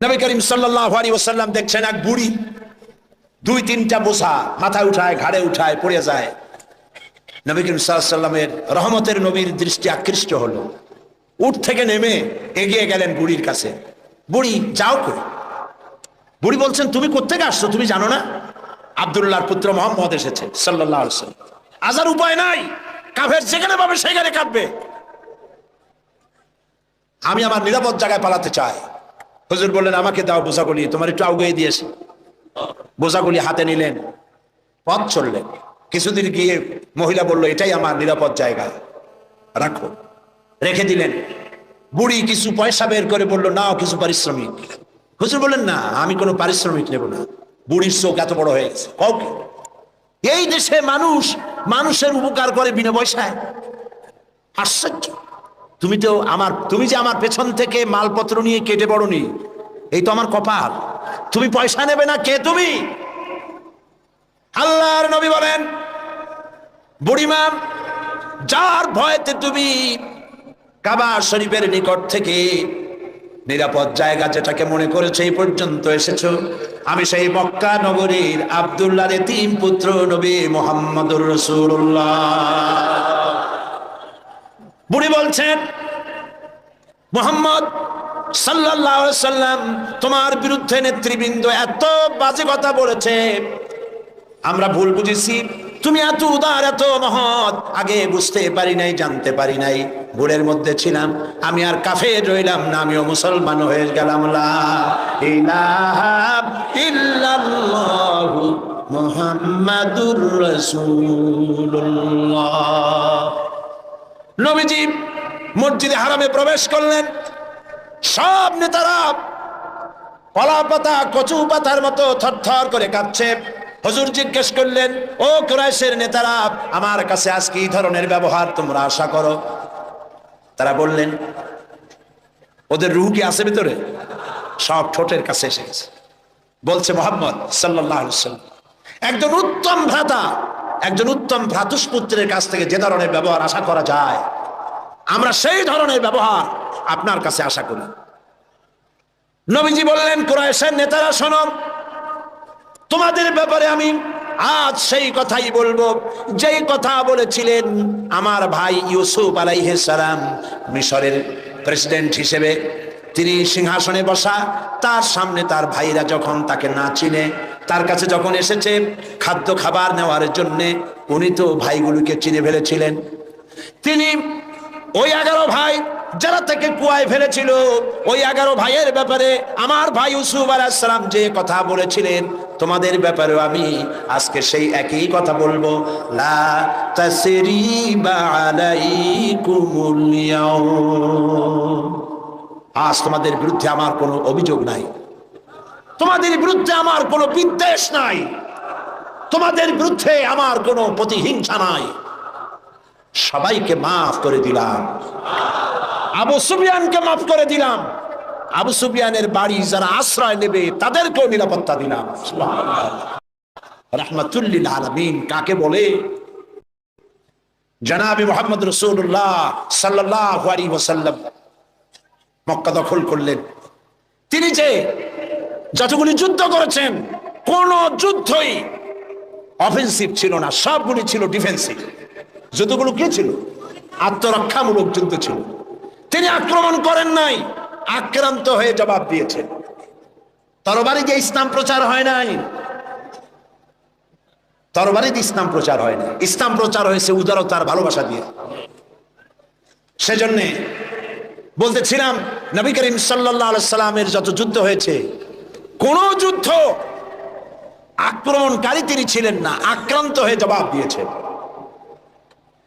নবী করিম সাল্লাল্লাহু আলাইহি ওয়াসাল্লাম দেখছেন এক বুড়ি দুই তিনটা বোঝা মাথায় উঠায়, ঘাড়ে উঠায়, পড়ে যায়। নবী করিম সাল্লাল্লাহু আলাইহি ওয়াসাল্লামের রহমতের নবীর দৃষ্টি আকৃষ্ট হলো। উঠ থেকে নেমে এগিয়ে গেলেন বুড়ির কাছে। বুড়ি, যাও কই? বুড়ি বলছেন, তুমি কোত্থেকে আসছো? তুমি জানো না আব্দুল্লাহর পুত্র মুহাম্মদ এসেছে সাল্লাল্লাহু আলাইহি ওয়াসাল্লাম। আজার উপায় নাই, কাফের যেখানে পাবে সেখানে কাঁদবে। আমি আমার নিরাপদ জায়গায় পালাতে চাই। হুজুর বললেন, আমাকে দাও বোঝাগুলি, তোমার একটু আউগিয়ে দিয়েছে। বোঝাগুলি হাতে নিলেন, পথ চললেন। কিছুদিন গিয়ে মহিলা বলল, এটাই আমার নিরাপদ জায়গা, রাখো। রেখে দিলেন। বুড়ি কিছু পয়সা বের করে বলল, নাও কিছু পারিশ্রমিক। হুজুর বললেন, না, আমি কোনো পারিশ্রমিক নেব না। বুড়ির চোখ এত বড় হয়ে গেছে। কাউকে এই দেশে মানুষ মানুষের উপকার করে বিনা পয়সায়? আশ্চর্য। তুমি যে আমার পেছন থেকে মালপত্র নিয়ে কেটে পড়নি, এই তো আমার কপাল। তুমি পয়সা নেবে না? কে তুমি? আল্লাহর নবী বলেন, বুড়িমা, যার ভয়তে তুমি কাবা শরীফের নিকট থেকে নিরাপদ জায়গা যেটাকে মনে করেছে এই পর্যন্ত এসেছো, আমি সেই মক্কা নগরীর আব্দুল্লাহর এতিম পুত্র নবী মুহাম্মদুর রাসূলুল্লাহ। বুড়ি বলছেন, মুহাম্মদ সাল্লাল্লাহু আলাইহি ওয়াসাল্লাম তোমার বিরুদ্ধে নেতৃবৃন্দ এত বাজে কথা বলেছে, আমরা ভুল বুঝেছি। তুমি এত উদার, এত মহৎ, আগে বুঝতে পারি নাই, জানতে পারি নাই। ভুলের মধ্যে ছিলাম। আমি আর কাফের রইলাম না, আমিও মুসলমান হয়ে গেলাম। লা ইলাহা ইল্লাল্লাহু মুহাম্মাদুর রাসূলুল্লাহ। নবীজি মসজিদে হারামে প্রবেশ করলেন। সব নেতারা কলা পাতা, কচু পাতার মতো থরথর করে কাঁপছে। হুজুর জিজ্ঞেস করলেন, ও কুরাইশের নেতারা, আমার কাছে আজকে এই ধরনের ব্যবহার তোমরা আশা করো? তারা বললেন, ওদের রূহ কি আছে ভিতরে? সব ঠোঁটের কাছে এসে গেছে। বলছে, মুহাম্মদ সাল্লাল্লাহু আলাইহি ওয়াসাল্লাম একজন উত্তম ভ্রাতা, একজন উত্তম ভ্রাতুষ্পুত্রের কাছ থেকে যে ধরনের ব্যবহার আশা করা যায়, আমরা সেই ধরনের ব্যবহার আপনার কাছে আশা করি। নবীজি বললেন, কুরাইশের নেতারা শোনো, তোমাদের ব্যাপারে আমি আজ সেই কথাই বলবো যেই কথা বলেছিলেন আমার ভাই ইউসুফ আলাইহিস সালাম মিশরের প্রেসিডেন্ট হিসেবে। তিনি সিংহাসনে বসা, তার সামনে তার ভাইরা যখন তাকে না চিনে, তার কাছে যখন এসেছে খাদ্য খাবার নেওয়ার জন্য, উনি তো ভাইগুলোকে চিনে ফেলেছিলেন। তিনি ওই 11 ভাই যারা তাকে কুয়ায় ফেলেছিল, ওই 11 ভাইয়ের ব্যাপারে আমার ভাই ইউসুফ আলাইহিস সালাম যে কথা বলেছিলেন, তোমাদের ব্যাপারেও আমি আজকে সেই একই কথা বলবো। লা তাসরিবা আলাইকুমুল ইয়াউম। আজ তোমাদের বিরুদ্ধে আমার কোনো অভিযোগ নাই, তোমাদের বিরুদ্ধে আমার কোনো বিদ্বেষ নাই, তোমাদের বিরুদ্ধে আমার কোনো প্রতিহিংসা নাই। সবাইকে মাফ করে দিলাম। আবু সুফিয়ানকে মাফ করে দিলাম। আবু সুফিয়ানের বাড়ি যারা আশ্রয় নেবে তাদেরকেও নিরাপত্তা দিলাম। রাহমাতুল লিল আলামিন কাকে বলে? জনাবে মুহাম্মদ রাসূলুল্লাহ সাল্লাল্লাহু আলাইহি ওয়াসাল্লাম মক্কা দখল করলেন। তিনি যে যতগুলি যুদ্ধ করেছেন, কোন যুদ্ধই অফেন্সিভ ছিল না, সবগুলি ছিল ডিফেন্সিভ। যুদ্ধগুলো কি ছিল? আত্মরক্ষামূলক যুদ্ধ ছিল। তিনি আক্রমণ করেন নাই, আক্রান্ত হয়ে জবাব দিয়েছেন। তরবারি দিয়ে ইসলাম প্রচার হয় নাই, তরবারি দিয়ে ইসলাম প্রচার হয় না। ইসলাম প্রচার হয়েছে উদারতার ভালোবাসা দিয়ে। সেজন্য বলতেছিলাম, নবী করিম সাল্লাল্লাহু আলাইহি সাল্লামের যত যুদ্ধ হয়েছে, কোন যুদ্ধ আক্রমণকারী তিনি ছিলেন না, আক্রান্ত হয়ে জবাব দিয়েছেন।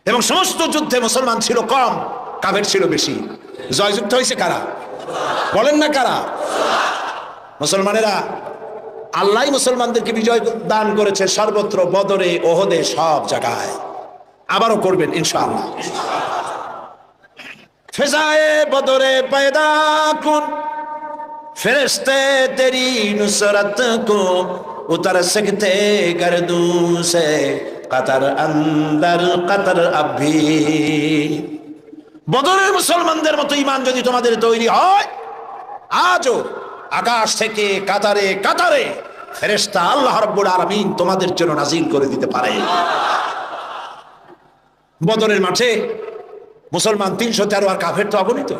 এবং সমস্ত যুদ্ধে মুসলমান ছিল কম, কাফের ছিল বেশি। জয়যুদ্ধ হয়েছে কারা? বলেন না কারা? মুসলমানেরা। আল্লাহ মুসলমানদেরকে বিজয় দান করেছে সর্বত্র, বদরে, ওহদে, সব জায়গায়। আবারও করবেন ইনশাআল্লাহ। ফিজায়ে বদরে पैदा कुन फरिश्ते तेरी नुसरत को उतर सकते गर्दू से कतर अंदर कतर अभी। বদরের মুসলমানদের মতো ঈমান যদি তোমাদের তৈরি হয়, আজও আকাশ থেকে কাতারে কাতারে ফেরেশতা আল্লাহ রাব্বুল আলামিন তোমাদের জন্য নাজিল করে দিতে পারে। বদরের মাঠে মুসলমান 313 আর কাফের তো অগণিত।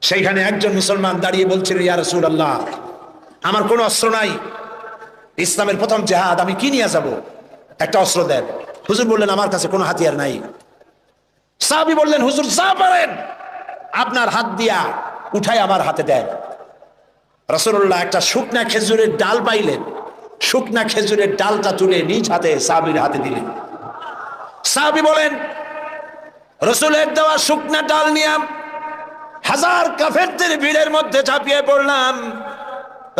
সেইখানে একজন মুসলমান দাঁড়িয়ে বলছিল, ইয়া রাসূলুল্লাহ, আমার কোনো অস্ত্র নাই, ইসলামের প্রথম জিহাদ, আমি কি নিয়ে যাব? একটা অস্ত্র দেন। হুজুর বললেন, আমার কাছে কোনো হাতিয়ার নাই। সাহাবী বললেন, হুজুর যা পারেন আপনার হাত দিয়া উঠাই আমার হাতে দেন। রাসূলুল্লাহ একটা শুকনা খেজুরের ডাল পাইলেন, শুকনা খেজুরের ডালটা তুলে নিজ হাতে সাহাবীর হাতে দিলেন। সাহাবী বলেন, রাসূলের দেওয়া শুকনা ডাল নিয়ে হাজার কাফেরদের ভিড়ের মধ্যে ঝাঁপিয়ে পড়লাম।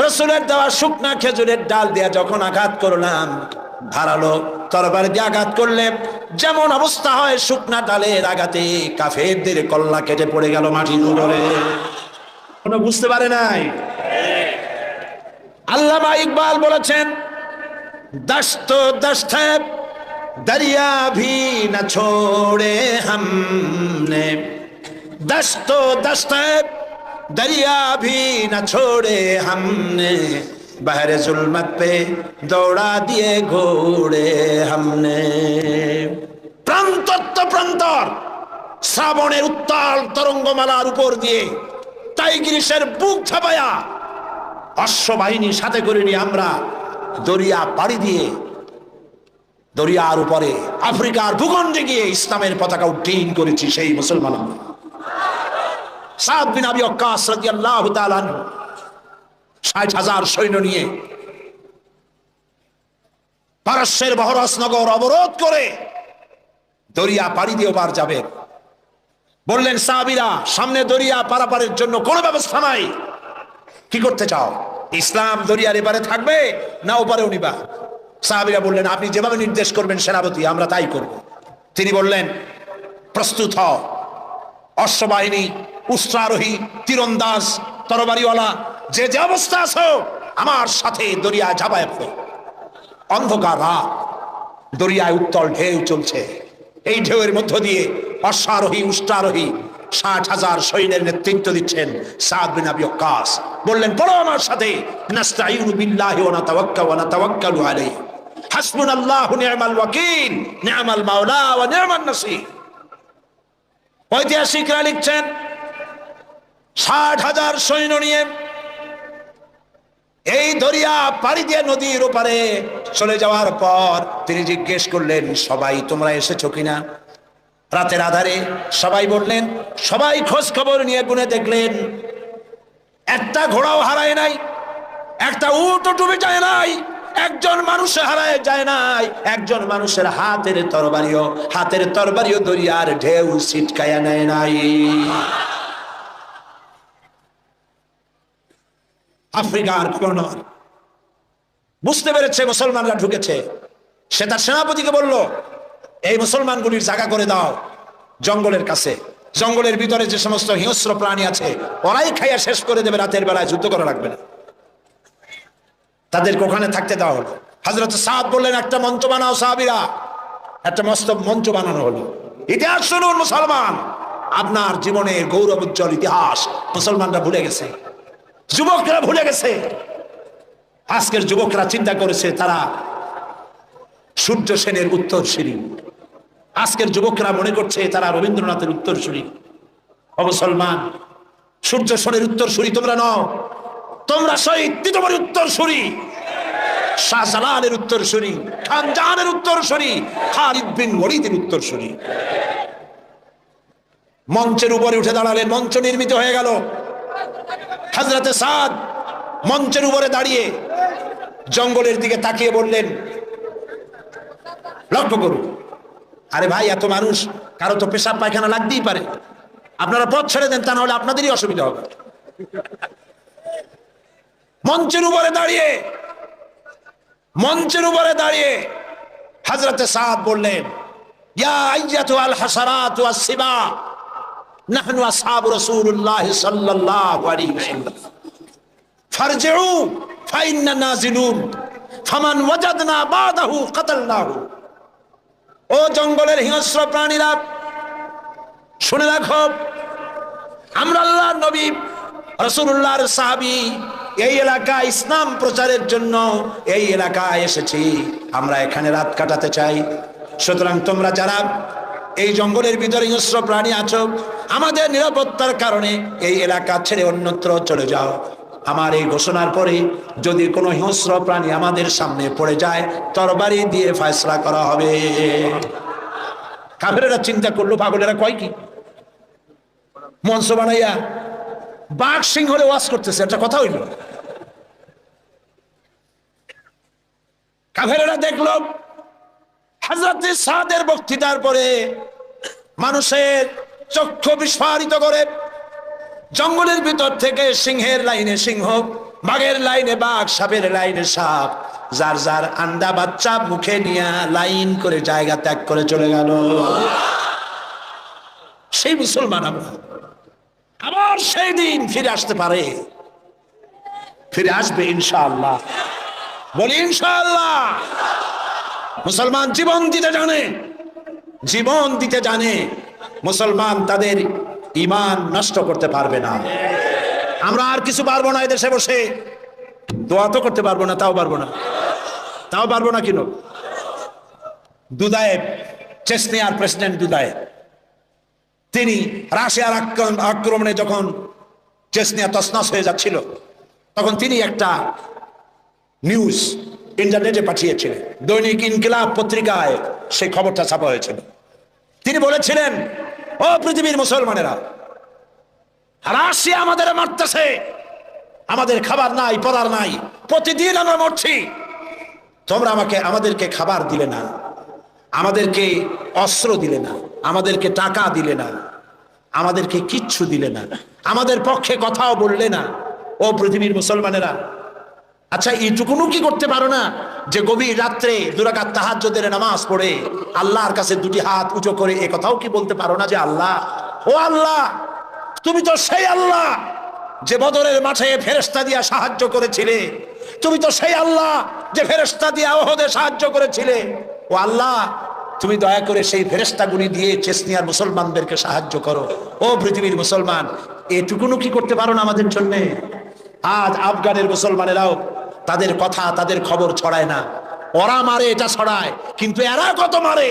রাসূলের দেওয়া শুকনা খেজুরের ডাল দিয়ে যখন আঘাত করলাম, ধারালো তরবারি দিয়ে আঘাত করলে যেমন অবস্থা হয়, শুকনা ডালের আঘাতে কাফেরদের কল্লা কেটে পড়ে গেল মাটির উপরে। কোনো বুঝতে পারে নাই। আল্লামা ইকবাল বলেছেন, দশত দশত দরিয়া ভি না ছোড়ে হামনে, দশত দশত दरिया भी न छोड़े हमने, बहरे जुल्मत पे दौड़ा दिए घोड़े हमने। প্রান্তত্ব প্রান্তর শ্রাবণের উত্তাল তরঙ্গমালার উপর দিয়ে টাইগ্রিসের বুক ছাপায়া অশ্ববাহিনী সাথে করে নিয়ে আমরা দরিয়া পাড়ি দিয়ে দরিয়ার উপরে আফ্রিকার ভূখণ্ডে গিয়ে ইসলামের পতাকা উড্ডীন করেছি। সেই মুসলমান সাদ বিন আবি ওয়াক্কাস রাদিয়াল্লাহু তাআলা 60,000 সৈন্য নিয়ে পারস্যের বহরাস নগর অবরোধ করে দরিয়া পাড়ি দিয়ে পার যাবে। বললেন সাহাবীরা, সামনে দরিয়া পারাপারের জন্য কোনো ব্যবস্থা নাই, কি করতে চাও? ইসলাম দরিয়ার এপারে থাকবে না ওপারেও নিবা? সাহাবীরা বললেন, আপনি যেভাবে নির্দেশ করবেন সেনাপতি, আমরা তাই করব। তিনি বললেন, প্রস্তুত হও, অশ্ববাহিনী, উষ্ট্রারোহী, তীরন্দাজ, তরবারিওয়ালা, যে যে অবস্থা আছো আমার সাথে দরিয়া ঝাঁপায় পড়ো। অন্ধকার রাত, দরিয়ায় উত্তল ঢেউ চলছে। এই ঢেউয়ের মধ্য দিয়ে অশ্বারোহী, উষ্ট্রারোহী 60,000 সৈন্যের নেতৃত্ব দিচ্ছেন সাদ বিন আবি ওয়াক্কাস। বললেন, পড়ো আমার সাথে, নাস্তাঈনু বিল্লাহি ওয়া নাতাওয়াক্কালু ওয়া নাতাওয়াক্কালু আলাইহি, হাসবুনাল্লাহু নি'মাল ওয়াকিল, নি'মাল মাওলা ওয়া নি'মান নাসীর। ঐতিহাসিকরা লিখছেন, 60,000 সৈন্য নিয়ে এই দরিয়া পাড়ি দিয়ে নদীর ওপারে চলে যাওয়ার পর তিনি জিজ্ঞেস করলেন, সবাই তোমরা এসেছো কিনা? রাতের আধারে সবাই বললেন, সবাই খোঁজ খবর নিয়ে গুনে দেখলেন একটা ঘোড়াও হারায় নাই, একটা উটও ডুবে যায় নাই, একজন মানুষ হারায় যায় নাই, একজন মানুষের হাতের তরবারিও দরিয়ার ঢেউ ছিটকায়া নেয় নাই। আফ্রিকার গভর্নর বুঝতে পেরেছে মুসলমানরা ঢুকেছে। সে তার সেনাপতিকে বলল, এই মুসলমানগুলির জায়গা করে দাও জঙ্গলের কাছে। জঙ্গলের ভিতরে যে সমস্ত হিংস্র প্রাণী আছে ওরাই খাইয়া শেষ করে দেবে, রাতের বেলায় যুদ্ধ করা লাগবে না, তাদেরকে ওখানে থাকতে দেওয়া হলো। হযরত সাদ বললেন, একটা মঞ্চ বানাও সাহাবীরা। একটা মস্ত মঞ্চ বানানো হলো। ইতিহাস শুনুন মুসলমান, আপনার জীবনের গৌরব উজ্জ্বল ইতিহাস মুসলমানরা ভুলে গেছে, যুবকরা ভুলে গেছে। আজকের যুবকরা চিন্তা করেছে তারা সূর্য সেনের উত্তরসূরি, আজকের যুবকরা মনে করছে তারা রবীন্দ্রনাথের উত্তরসূরি। ও মুসলমান, সূর্য সেনের উত্তরসূরি তোমরা নও, তোমরা শহীদ তিতুমীর উত্তরসূরি, শাহজালালের উত্তরসূরি, খান জাহানের উত্তরসূরি, খালিদ বিন ওয়ালিদের উত্তরসূরি। মঞ্চের উপরে উঠে দাঁড়ালেন, মঞ্চ নির্মিত হয়ে গেল। হযরতে সাদ মঞ্চের উপরে দাঁড়িয়ে জঙ্গলের দিকে তাকিয়ে বললেন, লক্ষ্য করুন, আরে ভাই এত মানুষ, কারো তো পেশাব পায়খানা লাগতেই পারে, আপনারা পথ ছেড়ে দেন, তা না হলে আপনাদেরই অসুবিধা হবে। মঞ্চের উপরে দাঁড়িয়ে হযরতে সাদ বললেন, ইয়া আইয়াতুল হাসারাতু ওয়াস-সিবা, নাহনু আসহাবু রাসূলুল্লাহ সাল্লাল্লাহু আলাইহি ওয়াসাল্লাম, ফারজিউ ফাইন্না নাজিলুন, ফামান ওয়াজাদনা বাদাহু কাতালনাহু। ও জঙ্গলের হিংস্র প্রাণীরা, শুনে রাখো, আমরা আল্লাহর নবী রাসূলুল্লাহর সাহাবী এই এলাকা ইসলাম প্রচারের জন্য এই এলাকায় এসেছি, আমরা এখানে রাত কাটাতে চাই। সুতরাং তোমরা যারা এই জঙ্গলের ভিতরে হিংস্র প্রাণী আছো, আমাদের নিরাপত্তার কারণে এই এলাকা ছেড়ে অন্যত্র চলে যাও। আমার এই ঘোষণার পরে যদি কোনো হিংস্র প্রাণী আমাদের সামনে পড়ে যায়, তরবারি দিয়ে ফয়সালা করা হবে। কাফেরেরা চিন্তা করলো, পাগলেরা কয় কি, মঞ্চ বানাইয়া বাঘ সিংহরে ওয়াজ করতেছে, একটা কথা হইল। কাফেরেরা দেখলো হযরত সাদের বক্তৃতার পরে মানুষের চক্ষু বিস্ফারিত করে জঙ্গলের ভিতর থেকে সিংহের লাইনে সিংহ, বাঘের লাইনে বাঘ, সাপের লাইনে সাপ, যার যার আন্ডা বাচ্চা মুখে নিয়ে লাইন করে জায়গা ত্যাগ করে চলে গেল। সেই মুসলমান আমরা আবার সেই দিন ফিরে আসতে পারে, ফিরে আসবে ইনশাআল্লাহ। বলি ইনশাআল্লাহ। মুসলমান জীবন দিতে জানে, জীবন দিতে জানে। মুসলমান তাদের ঈমান নষ্ট করতে পারবে না। আমরা আর কিছু পারবো না, এদেশে বসে দোয়া তো করতে পারবো না, তাও পারবো না কেন? দুদায়েব, চেচনিয়ার প্রেসিডেন্ট দুদায়েব, তিনি রাশিয়ার আক্রমণে যখন চেচনিয়া তছনছ হয়ে যাচ্ছিল, তখন তিনি একটা নিউজ ইন্টারনেটে পাঠিয়েছিলেন। দৈনিক ইনকিলাব পত্রিকায় সেই খবরটা ছাপা হয়েছিল। তিনি বলেছিলেন, ও পৃথিবীর মুসলমানেরা, রাশিয়া আমাদের মারতেছে, আমাদের খাবার নাই, পড়ার নাই, প্রতিদিন আমরা মরছি। তোমরা আমাদেরকে খাবার দিলে না, আমাদেরকে অস্ত্র দিলে না, আমাদেরকে টাকা দিলে না, আমাদেরকে কিচ্ছু দিলে না, আমাদের পক্ষে কথাও বললে না। ও পৃথিবীর মুসলমানেরা, আচ্ছা এইটুকুনু কি করতে পারো না যে গভীর রাত্রে 2 রাকাত তাহাজ্জুদের নামাজ পড়ে আল্লাহর কাছে 2টি হাত উঁচু করে এ কথাও কি বলতে পারো না যে আল্লাহ, ও আল্লাহ, তুমি তো সেই আল্লাহ যে বদরের মাঠে ফেরেশতা দিয়া সাহায্য করেছিলে, তুমি তো সেই আল্লাহ যে ফেরেশতা দিয়া ওহদে সাহায্য করেছিলে। ও আল্লাহ, তুমি দয়া করে সেই ফেরেশতাগুলি দিয়ে চেচনিয়ার মুসলমানদেরকে সাহায্য করো। ও পৃথিবীর মুসলমান, এটুকুনু কি করতে পারো না আমাদের জন্য? আজ আফগানের মুসলমানেরাও তাদের কথা, তাদের খবর ছড়ায় না। ওরা মারে, এটা ছড়ায়, কিন্তু এরা কত মারে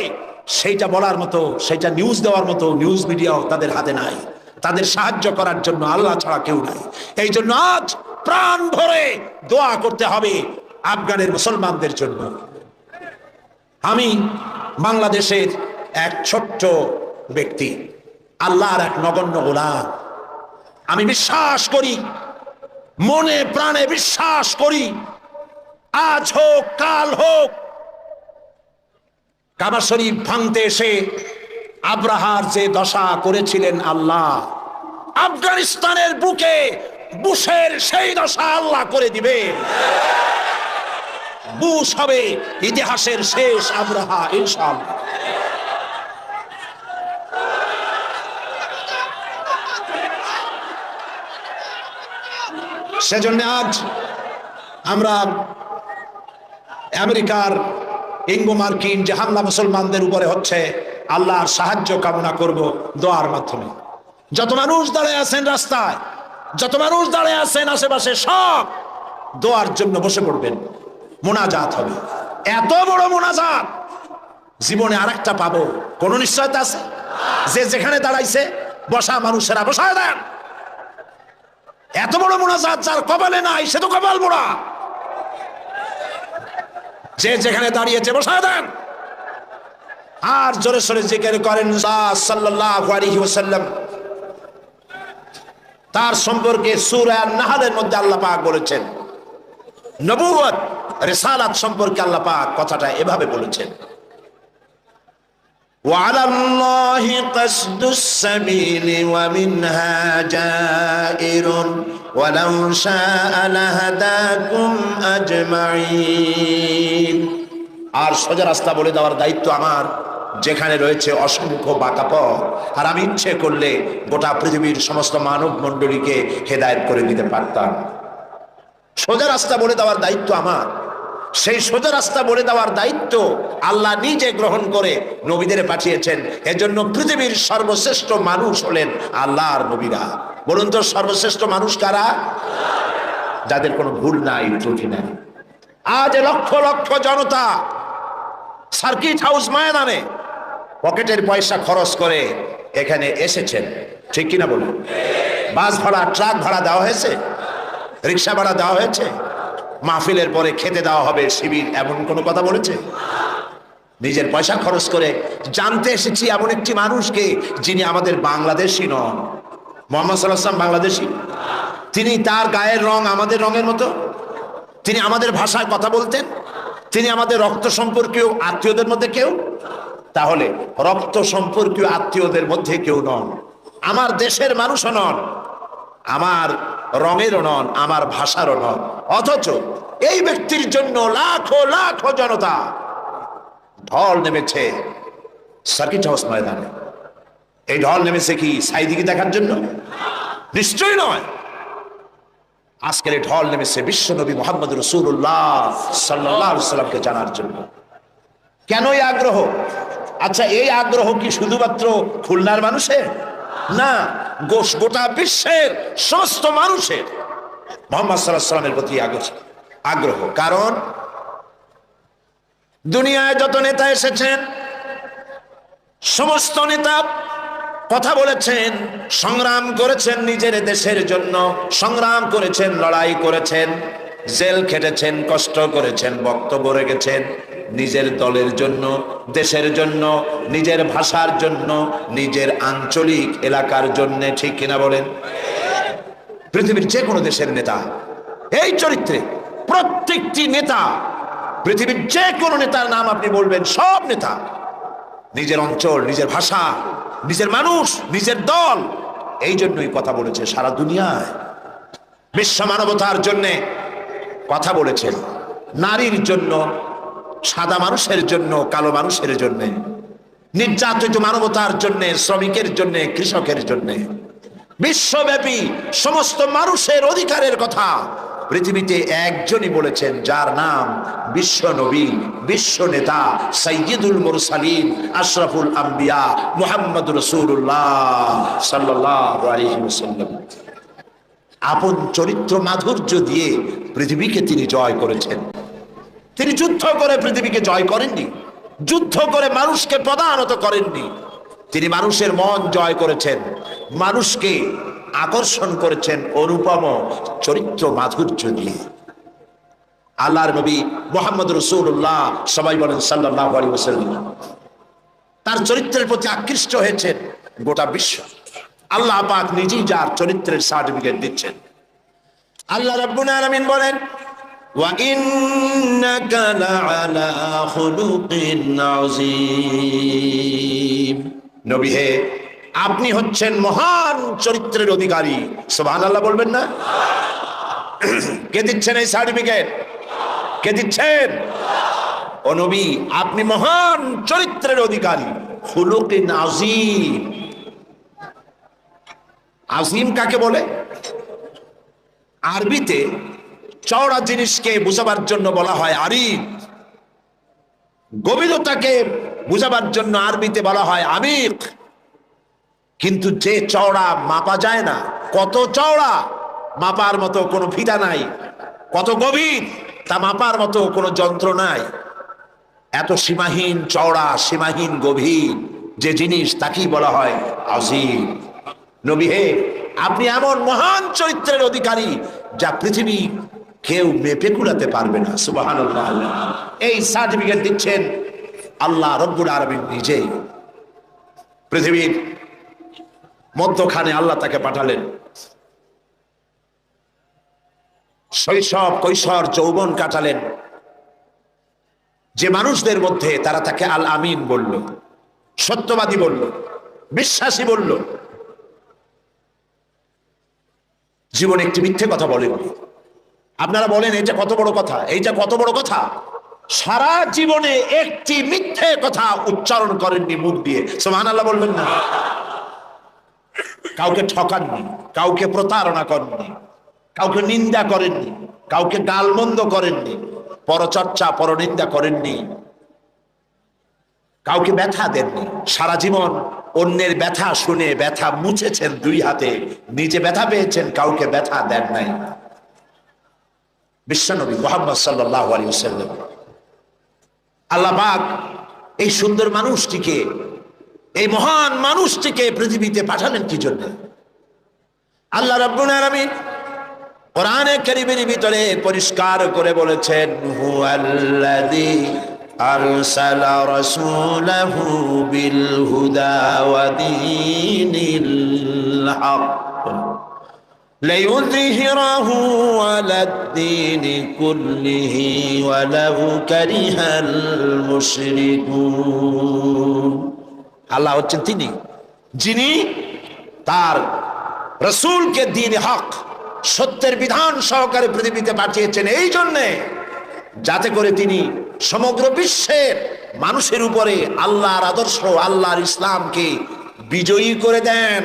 সেইটা বলার মতো, সেইটা নিউজ দেওয়ার মতো নিউজ মিডিয়াও তাদের হাতে নাই। তাদের সাহায্য করার জন্য আল্লাহ ছাড়া কেউ নাই। এই জন্য আজ প্রাণ ভরে দোয়া করতে হবে আফগানের মুসলমানদের জন্য। আমি বাংলাদেশের এক ছোট্ট ব্যক্তি, আল্লাহর এক নগণ্য গোলাম। আমি বিশ্বাস করি, মনে প্রাণে বিশ্বাস করি, আজ হোক কাল হোক, কাবা শরীফ ভাঙতে এসে আব্রাহার যে দশা করেছিলেন আল্লাহ, আফগানিস্তানের বুকে বুশের সেই দশা আল্লাহ করে দিবেন। বুশ হবে ইতিহাসের শেষ আব্রাহা ইনশাআল্লাহ। সেজন্য আজ আমরা আমেরিকার ইঙ্গো মার্কিন যে হামলা মুসলমানদের উপরে হচ্ছে, আল্লাহর সাহায্য কামনা করব দোয়ার মাধ্যমে। যত মানুষ দাঁড়ায় আছেন রাস্তায়, যত মানুষ দাঁড়ায় আছেন আশেপাশে, সব দোয়ার জন্য বসে পড়বেন, মোনাজাত হবে। এত বড় মোনাজাত জীবনে আরেকটা পাবো কোন নিশ্চয়তা আছে? যে যেখানে দাঁড়াইছে বসা মানুষেরা বসায় দেন। এত বড় মোনাজাত যার কপালে নাই সে তো কপাল পোড়া। যে যেখানে দাঁড়িয়েছে বসায় দেন, আর জোরে সোরে জিকির করেন সাল্লাল্লাহু আলাইহি ওয়াসাল্লাম। তার সম্পর্কে সূরা নাহলের মধ্যে আল্লাহ পাক বলেছেন, নবুয়ত রিসালাত সম্পর্কে আল্লাহ পাক কথাটা এভাবে বলেছেন, وعلى الله قصد السبيل ومنها جائر ولو شاء لهداكم أجمعين। আর সোজা রাস্তা বলে দেওয়ার দায়িত্ব আমার, যেখানে রয়েছে অসংখ্য বাঁকা পথ, আর আমি ইচ্ছে করলে গোটা পৃথিবীর সমস্ত মানব মণ্ডলীকে হেদায়েত করে দিতে পারতাম। সোজা রাস্তা বলে দেওয়ার দায়িত্ব আমার। সেই সোজা রাস্তা বলে দেওয়ার দায়িত্ব আল্লাহ নিজে গ্রহণ করে নবীদের পাঠিয়েছেন। এজন্য পৃথিবীর সর্বশ্রেষ্ঠ মানুষ হলেন আল্লাহর নবীরা। বলুন তো সর্বশ্রেষ্ঠ মানুষ কারা? যাদের কোনো ভুল নাই, ত্রুটি নাই। আজ লক্ষ লক্ষ জনতা সার্কিট হাউস ময়দানে পকেটের পয়সা খরচ করে এখানে এসেছেন, ঠিক কিনা বলুন? বাস ভাড়া, ট্রাক ভাড়া দেওয়া হয়েছে, রিক্সা ভাড়া দেওয়া হয়েছে, মাহফিলের পরে খেতে দেওয়া হবে শিবির, এমন কোনো কথা বলেছে? নিজের পয়সা খরচ করে জানতে এসেছি এমন একটি মানুষকে যিনি আমাদের বাংলাদেশী নন। মোহাম্মদ সাল্লাল্লাহু আলাইহি ওয়াসাল্লাম বাংলাদেশী? তিনি তার গায়ের রং আমাদের রঙের মতো? তিনি আমাদের ভাষায় কথা বলতেন? তিনি আমাদের রক্ত সম্পর্কীয় আত্মীয়দের মধ্যে কেউ? তাহলে রক্ত সম্পর্কীয় আত্মীয়দের মধ্যে কেউ নন, আমার দেশের মানুষও নন, আমার রঙেরও নন, আমার ভাষারও নন। অথচ এই ব্যক্তির জন্য লাখো লাখো জনতা ঢল নেমেছে সার্কিট হাউস ময়দানে। এই ঢল নেমেছে কি সাইদিকে দেখার জন্য? নিশ্চয়ই নয়। আজকের ঢল নেমেছে বিশ্ব নবী মুহাম্মদ রাসূলুল্লাহ সাল্লাল্লাহু আলাইহি ওয়াসাল্লামকে জানার জন্য। কেন এই আগ্রহ? আচ্ছা, এই আগ্রহ কি শুধুমাত্র খুলনার মানুষের? না, গোটা বিশ্বের সমস্ত মানুষের মুহাম্মদ সাল্লাল্লাহু আলাইহি ওয়াসাল্লামের প্রতি আগ্রহ। কারণ দুনিয়ায় যত নেতা এসেছেন, সমস্ত নেতা কথা বলেছেন, সংগ্রাম করেছেন নিজের দেশের জন্য, সংগ্রাম করেছেন, লড়াই করেছেন, জেল খেটেছেন, কষ্ট করেছেন, বক্তব্য রেখেছেন নিজের দলের জন্য, দেশের জন্য, নিজের ভাষার জন্য, নিজের আঞ্চলিক এলাকার জন্য, ঠিক কিনা বলেন? পৃথিবীর যে কোনো দেশের নেতা এই চরিত্রে, প্রত্যেকটি নেতা, পৃথিবীর যে কোনো নেতার নাম আপনি বলবেন, সব নেতা নিজের অঞ্চল, নিজের ভাষা, নিজের মানুষ, নিজের দল, এই জন্যই কথা বলেছে সারা দুনিয়ায়। বিশ্ব মানবতার জন্য কথা বলেছেন, নারীর জন্য, সাদা মানুষের জন্য, কালো মানুষের জন্য, নির্যাতিত মানবতার জন্য, শ্রমিকের জন্য, কৃষকের জন্য, বিশ্বব্যাপী সমস্ত মানুষের অধিকারের কথা পৃথিবীতে একজনই বলেছেন, যার নাম বিশ্ব নবী, বিশ্ব নেতা, সাইয়্যিদুল মুরসালিন, আশরাফুল আম্বিয়া, মুহাম্মদুর রাসূলুল্লাহ সাল্লাল্লাহু আলাইহি ওয়াসাল্লাম। আপন চরিত্র মাধুর্য দিয়ে পৃথিবীকে তিনি জয় করেছেন। তিনি যুদ্ধ করে পৃথিবীকে জয় করেননি, যুদ্ধ করে মানুষকে প্রধানত করেননি। তিনি মানুষের মন জয় করেছেন, মানুষকে আকর্ষণ করেছেন অনুপম চরিত্র মাধুর্য দিয়ে। আল্লাহর নবী মুহাম্মদ রাসূলুল্লাহ, সবাই বলেন সাল্লাল্লাহু আলাইহি ওয়াসাল্লাম, তার চরিত্রের প্রতি আকৃষ্ট হয়েছেন গোটা বিশ্ব। আল্লাহ পাক নিজেই যার চরিত্রের সার্টিফিকেট দিচ্ছেন। আল্লাহ রাব্বুল আলামিন বলেন, ওয়া ইন্নাকা লাআলা খুলুকিন আযীম। নবী হে, আপনি হচ্ছেন মহান চরিত্রের অধিকারী। সুবহানাল্লাহ বলবেন না? কে দিচ্ছেন এই সার্টিফিকেট? কে দিচ্ছেন? ও নবী, আপনি মহান চরিত্রের অধিকারী। খুলুকিন আযীম। আযীম কাকে বলে? আরবিতে চওড়া জিনিসকে বোঝাবার জন্য বলা হয় আরিফ, গভীরতাকে বোঝাবার জন্য আরবিতে বলা হয় আমিক। কিন্তু যে চওড়া মাপা যায় না, কত চওড়া মাপার মতো কোনো ফিতা নাই, কত গভীর তা মাপার মতো কোনো যন্ত্র নাই, এত সীমাহীন চওড়া, সীমাহীন গভীর যে জিনিস, তাকেই বলা হয় আযীম। নবী হে, আপনি এমন মহান চরিত্রের অধিকারী যা পৃথিবী কেউ মেপে কুলাতে পারবে না। সুবহানাল্লাহ। এই সার্টিফিকেট দিচ্ছেন আল্লাহ রব্বুল আলামিন নিজেই। পৃথিবীর মধ্যখানে আল্লাহ তাকে পাঠালেন, শৈশব, কৈশোর, যৌবন কাটালেন যে মানুষদের মধ্যে, তারা তাকে আল আমিন বলল, সত্যবাদী বলল, বিশ্বাসী বলল। জীবনে একটি মিথ্যে কথা বলেননি। আপনারা বলেন এটা কত বড় কথা, এইটা কত বড় কথা। সারা জীবনে একটি মিথ্যে কথা উচ্চারণ করেননি মুখ দিয়ে। সুবহানাল্লাহ বলবেন না? কাউকে ঠকাননি, কাউকে প্রতারণা করেননি, কাউকে নিন্দা করেননি, কাউকে গালমন্দ করেননি, পরচর্চা, পরনিন্দা করেননি, কাউকে ব্যথা দেননি। সারা জীবন অন্যের ব্যথা শুনে ব্যথা মুছেছেন দুই হাতে, নিজে ব্যথা পেয়েছেন, কাউকে ব্যথা দেন নাই। বিশ্বনবী মুহাম্মদ সাল্লাল্লাহু আলাইহি ওয়াসাল্লাম। আল্লাহ পাক এই সুন্দর মানুষটিকে, এই মহান মানুষটিকে পৃথিবীতে পাঠালেন কি জন্য? আল্লাহ রাব্বুল আলামিন কোরআনে কারীমের ভিতরে পরিষ্কার করে বলেছেন, হুয়াল্লাযী আরসালা রাসূলাহু বিল হুদা ওয়া দীনিল হক লিইয়ুযহিরাহু আলাদ-দীনি কুল্লিহি ওয়ালাউ কারিহাল মুশরিকুন। আল্লাহ হচ্ছেন তিনি যিনি তার রাসূলকে দ্বীন হক, সত্যের বিধান সহকারে পৃথিবীতে পাঠিয়েছেন, এই জন্যে যাতে করে তিনি সমগ্র বিশ্বের মানুষের উপরে আল্লাহর আদর্শ, আল্লাহর ইসলামকে বিজয়ী করে দেন।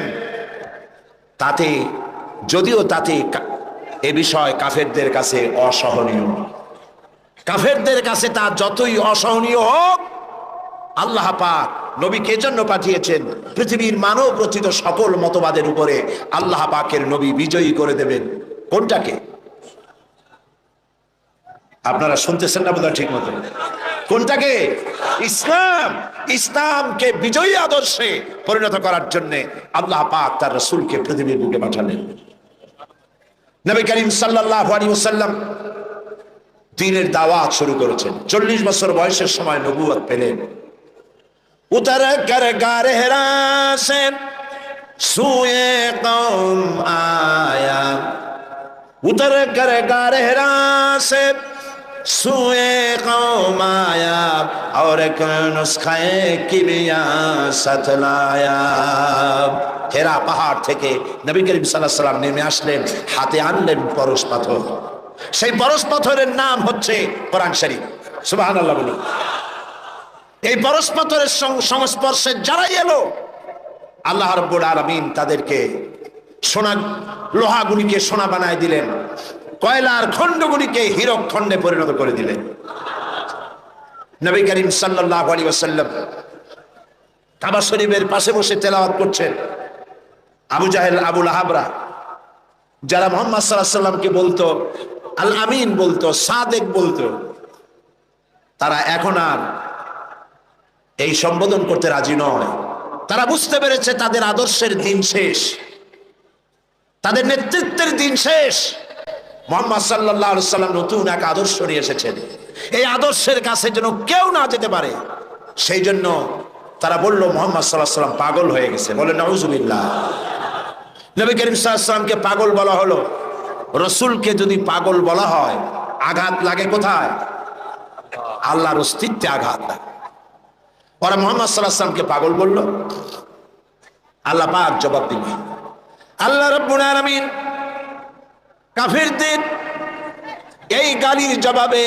তাতে যদিও তাতে এ বিষয় কাফেরদের কাছে অসহনীয়, কাফেরদের কাছে তা যতই অসহনীয় হোক, আল্লাহ পাক নবীকে জন্য পাঠিয়েছেন পৃথিবীর মানব রচিত সকল মতবাদের উপরে আল্লাহ পাকের নবী বিজয়ী করে দেবেন। কোনটাকে? আপনারা শুনতেছেন না বোধহয় ঠিক মতো। কোনটাকে? ইসলাম। ইসলামকে বিজয়ী আদর্শে পরিণত করার জন্য আল্লাহ পাক তার রাসূলকে পৃথিবীর বুকে পাঠালেন। নবী করিম সাল্লাল্লাহু আলাইহি ওয়াসাল্লাম দ্বীনের দাওয়াত শুরু করেছেন। 40 বছর বয়সের সময় নবুয়ত পেলেন। उतर कर गारहरा से सूए कौम आया, उतर कर गारहरा से सूए कौम आया और एक नुस्खे किमिया सतलाया। হেরা পাহাড় থেকে নবী করিম সাল্লাল্লাহু আলাইহি ওয়াসাল্লাম নেমে আসলেন, হাতে আনলেন পরশ পাথর। সেই পরশ পাথরের নাম হচ্ছে কোরআন শরীফ। সুবহানাল্লাহ বলুন। এই পরশ পাথরের সংস্পর্শে যারাই এলো, আল্লাহ রাব্বুল আলামিন তাদেরকে সোনা, লোহাগুলিকে সোনা বানায় দিলেন, কয়লার খণ্ডগুলিকে হীরক খণ্ডে পরিণত করে দিলেন। নবী করিম সাল্লাল্লাহু আলাইহি ওয়াসাল্লাম কাবা শরীফের পাশে বসে তেলাওয়াত করছেন। আবু জাহেল, আবু লাহাবরা, যারা মুহাম্মদ সাল্লাল্লাহু আলাইহি ওয়াসাল্লামকে বলতো আল আমিন, বলতো সাদেক বলতো, তারা এখন আর এই সম্বোধন করতে রাজি নয়। তারা বুঝতে পেরেছে তাদের আদর্শের দিন শেষ, তাদের নেতৃত্বের দিন শেষ। মুহাম্মদ সাল্লাল্লাহু আলাইহি ওয়াসাল্লাম নতুন এক আদর্শ নিয়ে এসেছেন, এই আদর্শের কাছে যেন কেউ না যেতে পারে। সেই জন্য তারা বলল মুহাম্মদ সাল্লাল্লাহু আলাইহি ওয়াসাল্লাম পাগল হয়ে গেছে। বলে নাউজুবিল্লাহ। নবী করিম সাল্লাল্লাহু আলাইহি ওয়াসাল্লামকে পাগল বলা হলো। রাসূলকে যদি পাগল বলা হয়, আঘাত লাগে কোথায়? আল্লাহর অস্তিত্বে আঘাত লাগে। ওরা মুহাম্মদ সাল্লাল্লাহু আলাইহি ওয়াসাল্লামকে পাগল বলল, আল্লাহ পাক জবাব দিলেন। আল্লাহ রাব্বুল আলামিন কাফিরদের এই গালির জবাবে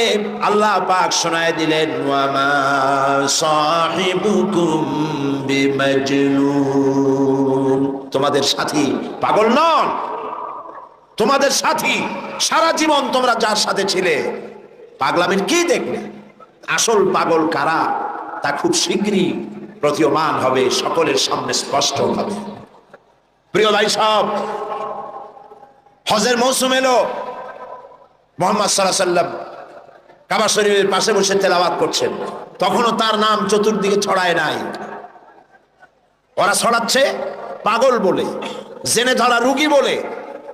আল্লাহ পাক শোনায় দিলেন, ওয়া মা সাহিবুকুম বিমাজনুন। তোমাদের সাথী পাগল নন, তোমাদের সাথী সারা জীবন তোমরা যার সাথে ছিলে, পাগলামির কি দেখলে? আসল পাগল কারা তা খুব শীঘ্রই প্রতীয়মান হবে, সকলের সামনে স্পষ্ট হবে। প্রিয় ভাই সব, হজের মৌসুম এলো। মুহাম্মদ সাল্লাল্লাহু আলাইহি ওয়াসাল্লাম কাবা শরীফের পাশে বসে তেলাওয়াত করছেন। তখনও তার নাম চতুর্দিকে ছড়ায় নাই। ওরা ছড়াচ্ছে পাগল বলে, জেনে ধরা রুগী বলে,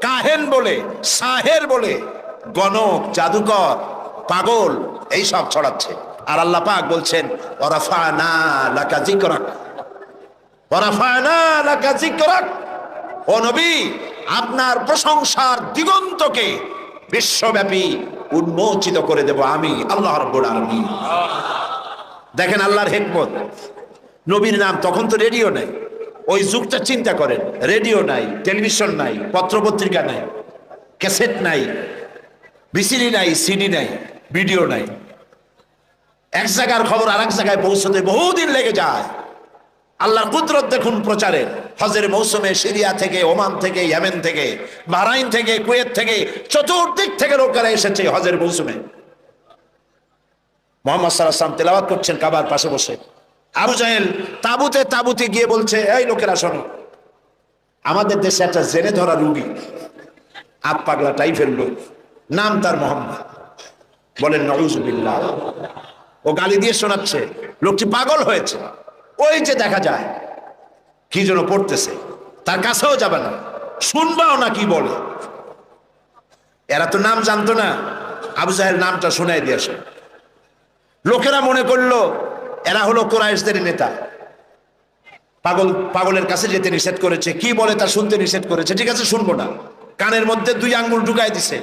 কাহেন বলে, সাহের বলে, গণক, জাদুকর, পাগল, এই সব ছড়াচ্ছে। আর আল্লাহ পাক বলছেন, ওয়ারাফানা লাকা যিকরাক, ওয়ারাফানা লাকা যিকরাক। ও নবী, আপনার প্রশংসার দিগন্তকে বিশ্বব্যাপী উন্মোচিত করে দেব আমি, আল্লাহ রাব্বুল আলামিন। দেখেন আল্লাহর হিকমত। নবীর নাম, তখন তো রেডিও নাই, ওই যুগটা চিন্তা করেন। রেডিও নাই, টেলিভিশন নাই, পত্রপত্রিকা নাই, ক্যাসেট নাই, ভিসিডি নাই, সিডি নাই, ভিডিও নাই। এক জায়গার খবর আর এক জায়গায় পৌঁছতে বহুদিন লেগে যায়। আল্লাহর কুদরত দেখুন প্রচারের। হজের মৌসুমে সিরিয়া থেকে, ওমান থেকে, ইয়েমেন থেকে, বাহরাইন থেকে, কুয়েত থেকে, চতুর্দিক থেকে লোকেরা এসেছে হজের মৌসুমে। মুহাম্মদ সাল্লাল্লাহু আলাইহি ওয়াসাল্লাম তেলাওয়াত করছেন কাবার পাশে বসে। আবু জাহেল তাবুতে গিয়ে বলছে, এই লোকেরা শোনো, আমাদের দেশে একটা জেনে ধরা রুগী, আত পাগলা টাইফের লোক, নাম তার মোহাম্মদ। বলেন নাউজুবিল্লাহ। ও গালি দিয়ে শোনাচ্ছে, লোকটি পাগল হয়েছে। ওই যে দেখা যায় কি যেন পড়তেছে, তার কাছেও যাবে না, শুনবাও না কি বলে। এরা তো নাম জানতো না, আবু জাহেল নামটা শোনাই দিয়েছে। লোকেরা মনে করলো এরা হলো কুরাইশদের নেতা। পাগলের কাছে যেতে নিষেধ করেছে, কি বলে তা শুনতে নিষেধ করেছে। ঠিক আছে, শুনবো না। কানের মধ্যে 2 আঙ্গুল ঢুকাই দিছে,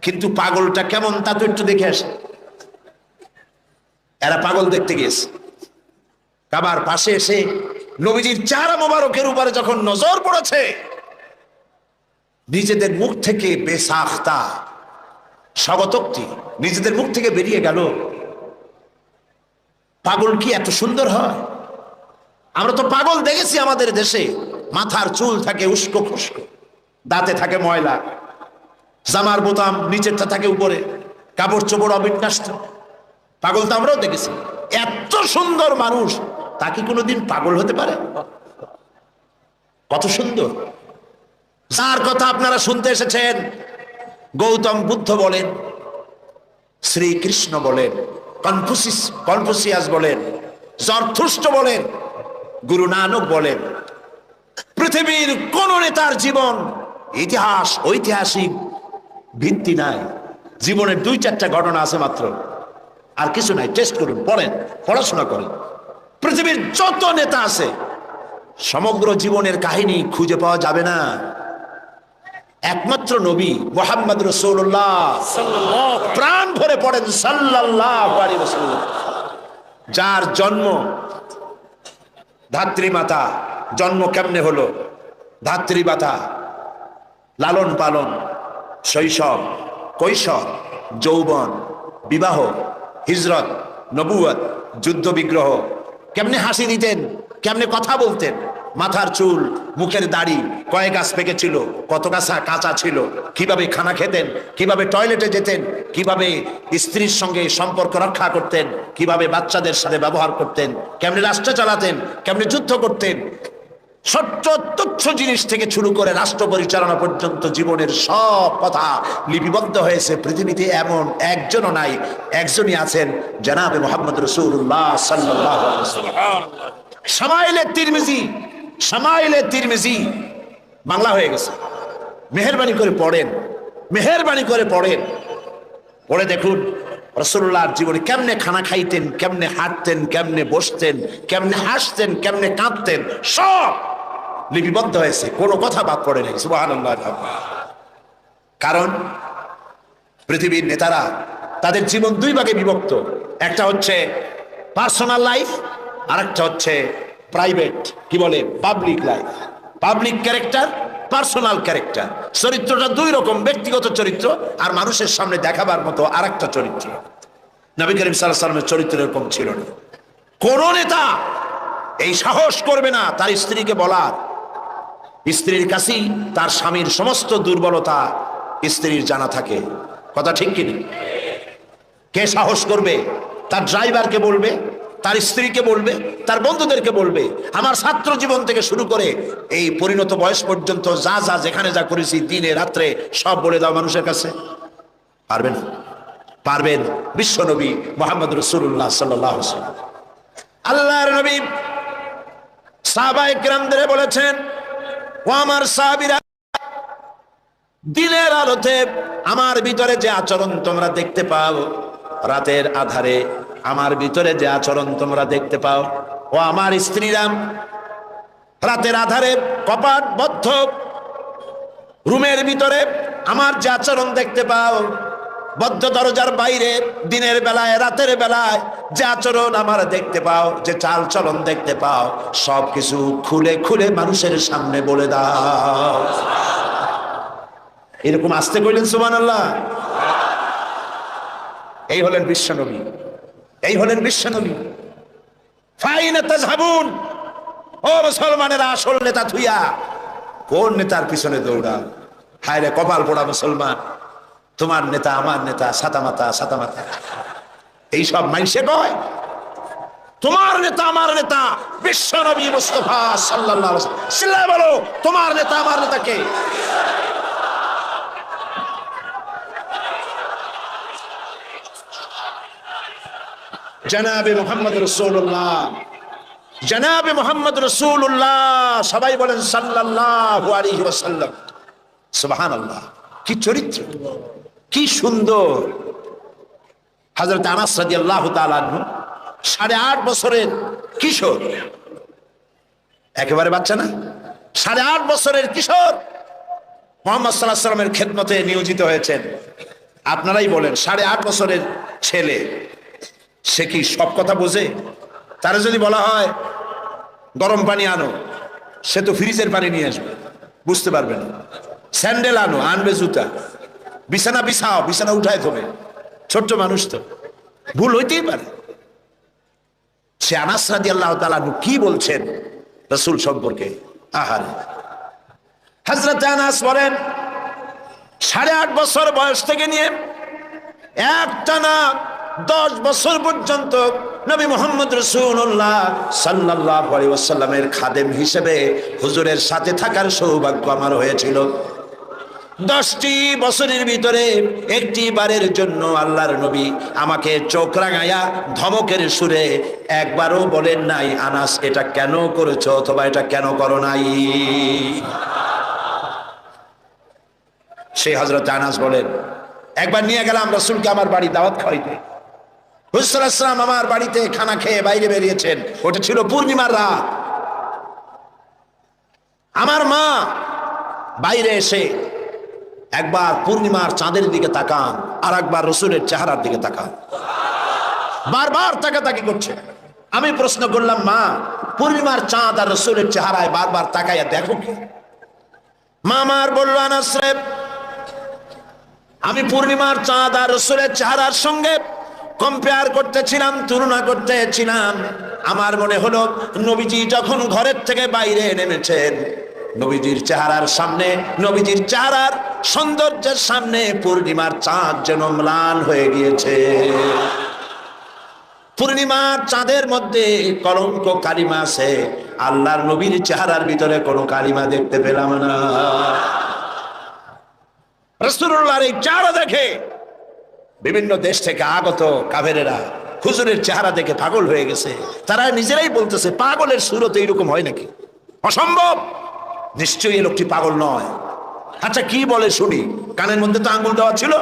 কিন্তু পাগলটা কেমন তা তো একটু দেখে আসে। এরা পাগল দেখতে গিয়েছে। কাবার পাশে এসে নবীজির চেহারা মোবারকের উপরে যখন নজর পড়েছে, নিজেদের মুখ থেকে বেসাখতা স্বাগতোক্তি নিজেদের মুখ থেকে বেরিয়ে গেল, পাগল কি এত সুন্দর হয়? আমরা তো পাগল দেখেছি আমাদের দেশে, মাথার চুল থাকে উস্কো খুস্কো, দাঁতে থাকে ময়লা, জামার বোতাম নিচেরটা থাকে উপরে, কাপড় চোপড় অবিন্যস্ত। পাগল তো আমরাও দেখেছি। এত সুন্দর মানুষ, তা কি কোনোদিন পাগল হতে পারে? কত সুন্দর! যার কথা আপনারা শুনতে এসেছেন, গৌতম বুদ্ধ বলেন, শ্রীকৃষ্ণ বলেন, কনফুসিয়াস বলেন, জরথুস্ট বলেন, গুরু নানক বলেন, পৃথিবীর কোন নেতার জীবন ইতিহাস ঐতিহাসিক ভিত্তি নাই। জীবনের 2-4টা ঘটনা আছে মাত্র, আর কিছু নাই। টেস্ট করুন, পড়েন, পড়াশোনা করেন। পৃথিবীর যত নেতা আছে সমগ্র জীবনের কাহিনী খুঁজে পাওয়া যাবে না। একমাত্র নবী মুহাম্মদ রাসূলুল্লাহ প্রাণ ভরে পড়েন সাল্লাল্লাহু আলাইহি ওয়াসাল্লাম, যার জন্ম ধাত্রী মাতা। জন্ম কেমনে হলো? ধাত্রী মাতা, লালন পালন, শৈশব, কৈশোর, যৌবন, বিবাহ, হিজরত, নবুয়ত, যুদ্ধ বিগ্রহ, কেমনে হাসি দিতেন, কেমনে কথা বলতেন, মাথার চুল, মুখের দাড়ি কয় গাছ পেকেছিল, কত গাছা কাঁচা ছিল, কিভাবে খানা খেতেন, কিভাবে টয়লেটে যেতেন, কিভাবে স্ত্রীর সঙ্গে সম্পর্ক রক্ষা করতেন, কিভাবে বাচ্চাদের সাথে ব্যবহার করতেন, কেমনে রাষ্ট্র চালাতেন, কেমনে যুদ্ধ করতেন, ছোট্ট তুচ্ছ জিনিস থেকে শুরু করে রাষ্ট্র পরিচালনা পর্যন্ত জীবনের সব কথা লিপিবদ্ধ হয়েছে। পৃথিবীতে এমন একজনও নাই, একজনই আছেন, জনাবে মুহাম্মদ রাসূলুল্লাহ সাল্লাল্লাহু আলাইহি ওয়াসাল্লাম। শামাইলে তিরমিজি বাংলা হয়ে গেছে। মেহেরবানি করে পড়েন, মেহেরবানি করে পড়েন, পড়ে দেখুন রাসূলুল্লাহর জীবনে কেমনে খানা খাইতেন, কেমনে হাঁটতেন, কেমনে বসতেন, কেমনে হাসতেন, কেমনে কাঁদতেন, সব লিপিবদ্ধ হয়েছে, কোনো কথা বাদ পড়ে নেই। সুবহানাল্লাহ। কারণ পৃথিবীর নেতারা তাদের জীবন 2 ভাগে বিভক্ত। একটা হচ্ছে পার্সোনাল লাইফ, আর একটা হচ্ছে প্রাইভেট, কি বলে, public life. Public character, personal character. চরিত্রটা 2 রকম, ব্যক্তিগত চরিত্র আর মানুষের সামনে দেখাবার মতো আরেকটা চরিত্র। নবী করিম সাল্লাল্লাহু আলাইহি ওয়াসাল্লামের চরিত্র এরকম ছিল না। কোন নেতা এই সাহস করবে না তার স্ত্রীকে বলার, স্ত্রীর কাছেই তার স্বামীর সমস্ত দুর্বলতা স্ত্রীর জানা থাকে। কথা ঠিক কিনা? কে সাহস করবে তার ড্রাইভারকে বলবে, তার স্ত্রীকে বলবে, তার বন্ধুদেরকে বলবে, আমার ছাত্র জীবন থেকে শুরু করে এই পরিণত বয়স পর্যন্ত যা যা যেখানে যা করেছি দিনে রাত্রে সব বলে দাও মানুষের কাছে? পারবেন? পারবেন? বিশ্ব নবী মুহাম্মদ রাসূলুল্লাহ সাল্লাল্লাহু আলাইহি ওয়াসাল্লাম, আল্লাহর নবী সাহাবায়ে কিরামদের বলেছেন, ও আমার সাহাবীরা, দিনের আলোতে আমার ভিতরে যে আচরণ তোমরা দেখতে পাও, রাতের আধারে আমার ভিতরে যে আচরণ তোমরা দেখতে পাও, ও আমার স্ত্রীরা, রাতের আধারে কপাট বদ্ধ রুমের ভিতরে আমার যে আচরণ দেখতে পাও, বদ্ধ দরজার বাইরে দিনের বেলায় রাতের বেলায় যে আচরণ আমার দেখতে পাও, যে চাল চলন দেখতে পাও, সবকিছু খুলে খুলে মানুষের সামনে বলে দাও। এরকম আসতে কইলেন সুবহানাল্লাহ। এই হলেন বিশ্বনবী, এই হলেন বিশ্বনবী। ফাইনা তাযহাবুন, ও মুসলমানেরা, আসল নেতা থুইয়া কোন নেতার পিছনে দৌড়া? হায় রে কপাল পোড়া মুসলমান, তোমার নেতা আমার নেতা সাতামাতা সাতামাতা এইসব মাইসে কয়। তোমার নেতা আমার নেতা বিশ্বনবী মুস্তাফা সাল্লাল্লাহু আলাইহি ওয়াসাল্লাম। চিল্লায় বলো, তোমার নেতা আমার নেতা কে? জনাবে মুহাম্মদ রাসূলুল্লাহ, জনাবে মুহাম্মদ রাসূলুল্লাহ, সবাই বলেন সাল্লাল্লাহু আলাইহি ওয়াসাল্লাম। সুবহানাল্লাহ, কি চরিত্র, কি সুন্দর। হযরত আনাস রাদিয়াল্লাহু তাআলা আনহু 8.5 বছরের কিশোর, একেবারে বাচ্চা না, 8.5 বছরের কিশোর মুহাম্মদ সাল্লাল্লাহু আলাইহি ওয়াসাল্লামের খেদমতে নিয়োজিত হয়েছেন। আপনারাই বলেন 8.5 বছরের ছেলে, সে কি সব কথা বোঝে? তারা যদি বলা হয় গরম পানি আনো, সে তো ফ্রিজের পানি নিয়ে আসবে, বুঝতে পারবে না। স্যান্ডেল আনো, আনবে জুতা। বিছানা বিছাও, বিছানা উঠায় থবে। ছোট্ট মানুষ তো, ভুল হইতেই পারে। সে আনাস রাদিয়াল্লাহু তাআলা আনহু কি বলছেন রাসূল সম্পর্কে, আহারে। হযরত আনাস বলেন 8.5 বছর বয়স থেকে নিয়ে একটানা 10 বছর পর্যন্ত নবী মুহাম্মদ রাসূলুল্লাহ সাল্লাল্লাহু আলাইহি ওয়াসাল্লামের খাদেম হিসেবে হুজুরের সাথে থাকার সৌভাগ্য আমার হয়েছিল। 10টি বছরের ভিতরে একটি বারের জন্য আল্লাহর নবী আমাকে চোখ রাঙাইয়া ধমকের সুরে একবারও বলেন নাই, আনাস এটা কেন করেছো অথবা এটা কেন করো নাই। সেই হযরত আনাস বলেন, একবার নিয়ে গেলাম রাসূলকে আমার বাড়ি দাওয়াত খাওয়াইতে। হুজুর সাল্লাল্লাহু আলাইহি ওয়াসাল্লাম আমার বাড়িতে খানা খেয়ে বাইরে বেরিয়েছেন। ওটা ছিল পূর্ণিমার রাত। আমার মা বাইরে এসে একবার পূর্ণিমার চাঁদের দিকে তাকান, আর একবার রাসূলের চেহারার দিকে তাকান, বারবার তাকাতাকি করছে। আমি প্রশ্ন করলাম, মা পূর্ণিমার চাঁদ আর রাসূলের চেহারায় বারবার তাকাইয়া দেখো কি? মা আমার বলল, আনাস রে, আমি পূর্ণিমার চাঁদ আর রাসূলের চেহারার সঙ্গে কম্পেয়ার করতেছিলাম, তুলনা করতেছিলাম। আমার মনে হলো নবীজি যখন ঘরের থেকে বাইরে নেমেছেন, নবীজির চেহারার সামনে, নবীজির চেহারার সৌন্দর্যের সামনে পূর্ণিমার চাঁদ যেন ম্লান হয়ে গিয়েছে। পূর্ণিমার চাঁদের মধ্যে কলঙ্ক কালিমা আছে, আল্লাহর নবীর চেহারার ভিতরে কোনো কালিমা দেখতে পেলাম না। রাসূলুল্লাহর এই চেহারা দেখে বিভিন্ন দেশ থেকে আগত কাফেরেরা হুজুরের চেহারা দেখে পাগল হয়ে গেছে। তারা নিজেরাই বলতেছে, পাগলের সুরত এইরকম হয় নাকি? অসম্ভব, নিশ্চয়ই এই লোকটি পাগল নয়। আচ্ছা কি বলে শুনি। কানের মধ্যে তো আঙ্গুল দেওয়া ছিল,